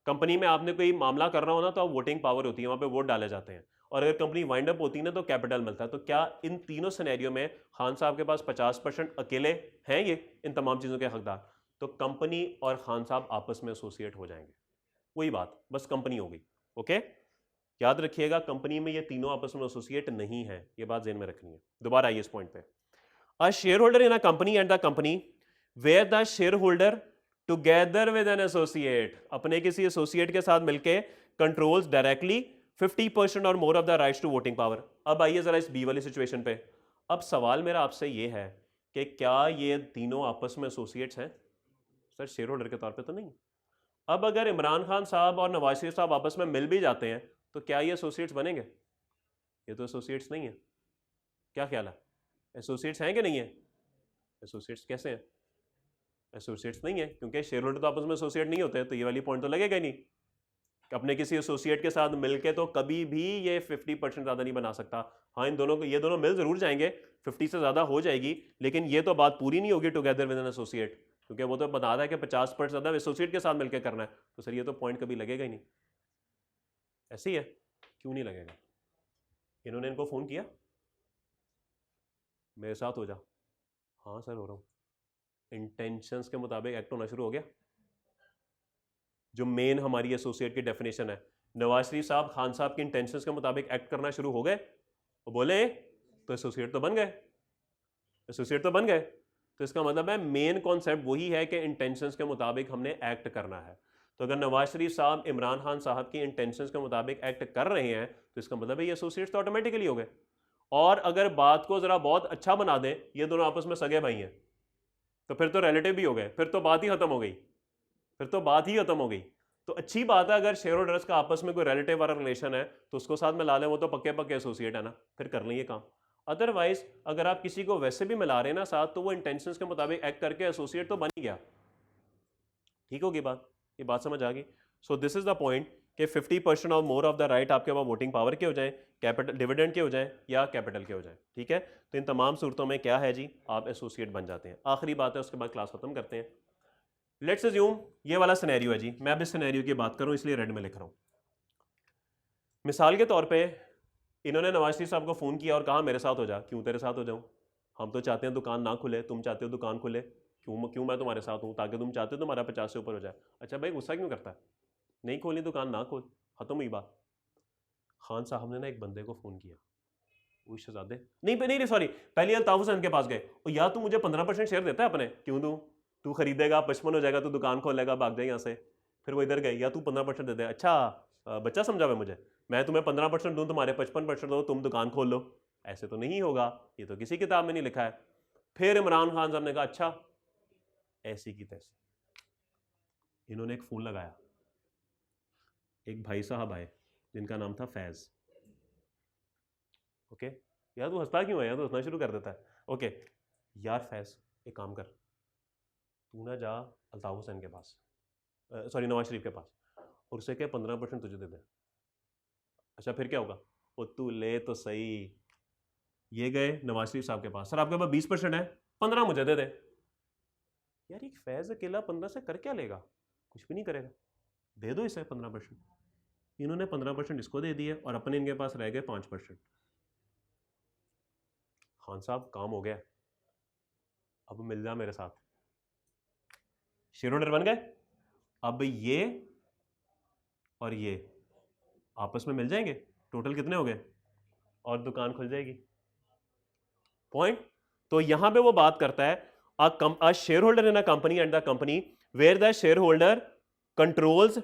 कंपनी में आपने कोई मामला करना हो ना, तो आप वोटिंग पावर होती है, वहां पे वोट डाले जाते हैं, और अगर कंपनी वाइंड अप होती है ना, तो कैपिटल मिलता है। तो क्या इन तीनों सिनेरियो में खान साहब के पास 50% अकेले हैं ये इन तमाम चीजों के हकदार? तो कंपनी और खान साहब आपस में एसोसिएट हो जाएंगे। वही बात, बस कंपनी हो गई। ओके, याद रखिएगा, कंपनी में ये तीनों आपस में एसोसिएट नहीं है, ये बात ध्यान में रखनी है। दोबारा आइए इस पॉइंट पे। A shareholder in a company and the company where the shareholder together with an associate, अपने किसी एसोसिएट के साथ मिलके कंट्रोल्स डायरेक्टली 50% और more of the rights to voting power. अब आइए जरा इस बी वाली सिचुएशन पे। अब सवाल मेरा आपसे ये है कि क्या ये तीनों आपस में एसोसिएट्स हैं? सर शेयर होल्डर के तौर पे तो नहीं। अब अगर इमरान खान साहब और नवाज शरीफ साहब आपस में मिल भी जाते हैं, तो क्या ये एसोसिएट्स बनेंगे? ये तो एसोसिएट्स नहीं है। क्या ख्याल है, एसोसिएट्स हैं कि नहीं है? एसोसिएट्स कैसे हैं? एसोसिएट्स नहीं है, क्योंकि शेयर होल्डर तो आपस में एसोसिएट नहीं होते, तो ये वाली पॉइंट तो लगेगा ही नहीं। अपने किसी एसोसिएट के साथ मिलके तो कभी भी ये 50% ज़्यादा नहीं बना सकता। हाँ, इन दोनों को, ये दोनों मिल जरूर जाएंगे, 50 से ज़्यादा हो जाएगी, लेकिन ये तो बात पूरी नहीं होगी टुगेदर विद एन एसोसिएट, क्योंकि वो तो बता रहा है कि 50% ज़्यादा एसोसिएट के साथ मिलकर करना है। तो सर ये तो पॉइंट कभी लगेगा ही नहीं। ऐसे ही है, क्यों नहीं लगेगा? इन्होंने इनको फ़ोन किया, मेरे साथ हो जा। हाँ सर हो रहा हूँ। इंटेंशंस के मुताबिक एक्ट होना शुरू हो गया। जो मेन हमारी एसोसिएट की डेफिनेशन है, नवाज शरीफ साहब खान साहब के इंटेंशंस के मुताबिक एक्ट करना शुरू हो गए, वो बोले तो एसोसिएट तो बन गए, एसोसिएट तो बन गए। तो इसका मतलब है मेन कॉन्सेप्ट वही है कि इंटेंशंस के मुताबिक हमने एक्ट करना है। तो अगर नवाज शरीफ साहब इमरान खान साहब की इंटेंशंस के मुताबिक एक्ट कर रहे हैं, तो इसका मतलब है ये एसोसिएट्स तो ऑटोमेटिकली हो गए। और अगर बात को जरा बहुत अच्छा बना दें, ये दोनों आपस में सगे भाई हैं, तो फिर तो रिलेटिव भी हो गए, फिर तो बात ही खत्म हो गई, फिर तो बात ही खत्म हो गई। तो अच्छी बात है, अगर शेयर होल्डर्स का आपस में कोई रिलेटिव वाला रिलेशन है तो उसको साथ मिला लें, वो तो पक्के पक्के एसोसिएट है ना, फिर कर लें ये काम। अदरवाइज अगर आप किसी को वैसे भी मिला रहे हैं ना साथ, तो वो इंटेंशंस के मुताबिक एक्ट करके एसोसिएट तो बन ही गया। ठीक होगी बात, ये बात समझ आ गई। So this is the point कि 50% और मोर ऑफ द राइट आपके पास वोटिंग पावर के हो जाए, कैपिटल डिविडेंड के हो जाए या कैपिटल के हो जाए। ठीक है, तो इन तमाम सूरतों में क्या है जी, आप एसोसिएट बन जाते हैं। आखिरी बात है, उसके बाद क्लास खत्म करते हैं। लेट्स अज्यूम ये वाला सिनेरियो है जी, मैं अब इस सिनेरियो की बात करूं इसलिए रेड में लिख रहा हूं। मिसाल के तौर पे इन्होंने नवाज शरीफ साहब को फ़ोन किया और कहा मेरे साथ हो जा। क्यों तेरे साथ हो जाऊं, हम तो चाहते हैं दुकान ना खुले, तुम चाहते हो दुकान खुले, क्यों मैं तुम्हारे साथ हूं, ताकि तुम चाहते हो तुम्हारा 50 से ऊपर हो जाए। अच्छा भाई गुस्सा क्यों करता है, नहीं खोलनी दुकान ना खोल, खत्म हुई बात। खान साहब ने ना एक बंदे को फ़ोन किया, वो शहजादे नहीं सॉरी, पहले अल्ताफ हुसैन के पास गए, और यार तू मुझे 15% शेयर देता है अपने, क्यों दूं, तू खरीदेगा 55 हो जाएगा, तू दुकान खोलेगा, भाग जाए यहाँ से। फिर वो इधर गए, या तू 15% दे दे। अच्छा बच्चा समझा हुआ मुझे, मैं तुम्हें 15% दूं, तुम्हारे 55% दो, तुम दुकान खोल लो। ऐसे तो नहीं होगा, ये तो किसी किताब में नहीं लिखा है। फिर इमरान खान साहब ने कहा अच्छा ऐसी की तैसी। इन्होंने एक फोन लगाया, एक भाई साहब आए जिनका नाम था फैज। ओके यार तू हंसता क्यों है, यार तू हंसना शुरू कर देता है। ओके यार फैज एक काम कर, तू ना जा अल्ताफ हुसैन के पास, सॉरी नवाज शरीफ के पास, और उसे कह 15% तुझे दे दे। अच्छा फिर क्या होगा, वो तू ले तो सही। ये गए नवाज शरीफ साहब के पास, सर आपके पास 20% है, 15 मुझे दे दे। यार एक फैज अकेला 15 से कर क्या लेगा, कुछ भी नहीं करेगा, दे दो इसे 15%। इन्होंने 15% इसको दे दिए और अपने इनके पास रह गए 5%। खान साहब काम हो गया, अब मिल जा मेरे साथ, शेयर होल्डर बन गए। अब ये और ये आपस में मिल जाएंगे, टोटल कितने हो गए, और दुकान खुल जाएगी। पॉइंट। तो यहां पे वो बात करता है a shareholder in a company and the company where the shareholder controls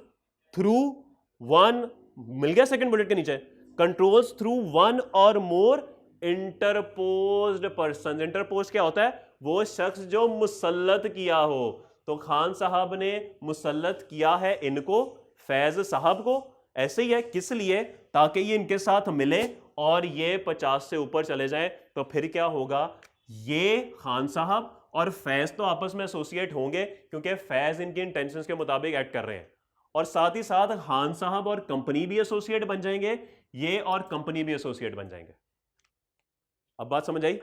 through one, मिल गया सेकंड बुलेट के नीचे, controls through one or more interposed persons। Interpose क्या होता है, वो शख्स जो मुसल्लत किया हो। तो खान साहब ने मुसल्लत किया है इनको, फैज साहब को। ऐसे ही है, किस लिए, ताकि ये इनके साथ मिले और ये 50 से ऊपर चले जाए। तो फिर क्या होगा, ये खान साहब और फैज तो आपस में एसोसिएट होंगे, क्योंकि फैज इनके इंटेंशंस के मुताबिक एक्ट कर रहे हैं, और साथ ही साथ खान साहब और कंपनी भी एसोसिएट बन जाएंगे, ये और कंपनी भी एसोसिएट बन जाएंगे। अब बात समझ आई।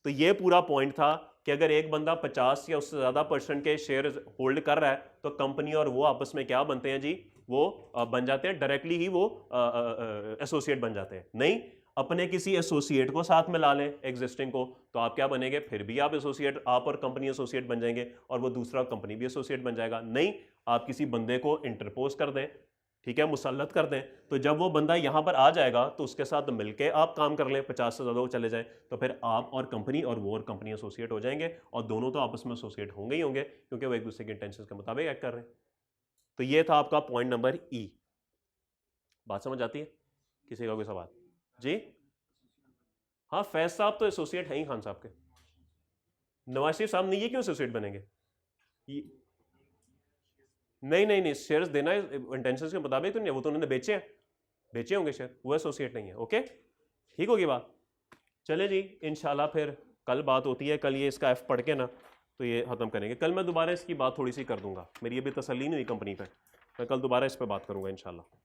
तो ये पूरा पॉइंट था कि अगर एक बंदा 50 या उससे ज्यादा % के शेयर होल्ड कर रहा है, तो कंपनी और वो आपस में क्या बनते हैं जी, वो बन जाते हैं डायरेक्टली ही, वो एसोसिएट बन जाते हैं। नहीं, अपने किसी एसोसिएट को साथ में ला लें एग्जिस्टिंग को, तो आप क्या बनेंगे, फिर भी आप एसोसिएट, आप और कंपनी एसोसिएट बन जाएंगे, और वो दूसरा कंपनी भी एसोसिएट बन जाएगा। नहीं, आप किसी बंदे को इंटरपोज कर दें, ठीक है, मुसल्लत कर दें, तो जब वो बंदा यहां पर आ जाएगा तो उसके साथ मिलके आप काम कर लें, 50 से ज्यादा वो चले जाए, तो फिर आप और कंपनी और वो और कंपनी एसोसिएट हो जाएंगे, और दोनों तो आपस में एसोसिएट होंगे ही होंगे, क्योंकि वो एक दूसरे के इंटेंशंस के मुताबिक एक्ट कर रहे हैं। तो ये था आपका पॉइंट नंबर ई। बात समझ आती है, किसी का कोई सवाल जी? हाँ, फैज साहब तो एसोसिएट हैं ही खान साहब के, नवाज शरीफ साहब नहीं, ये क्यों एसोसिएट बनेंगे? नहीं, शेयर्स देना इंटेंशंस के मुताबिक तो नहीं, वो तो उन्होंने बेचे होंगे शेयर, वो एसोसिएट नहीं है। ओके, ठीक होगी बात। चले जी, इंशाल्लाह फिर कल बात होती है, कल ये इसका एफ पढ़ के ना तो ये खत्म करेंगे। कल मैं दोबारा इसकी बात थोड़ी सी कर दूंगा, मेरी अभी तसल्ली नहीं हुई कंपनी पे, मैं कल दोबारा इस पर बात करूंगा इंशाल्लाह।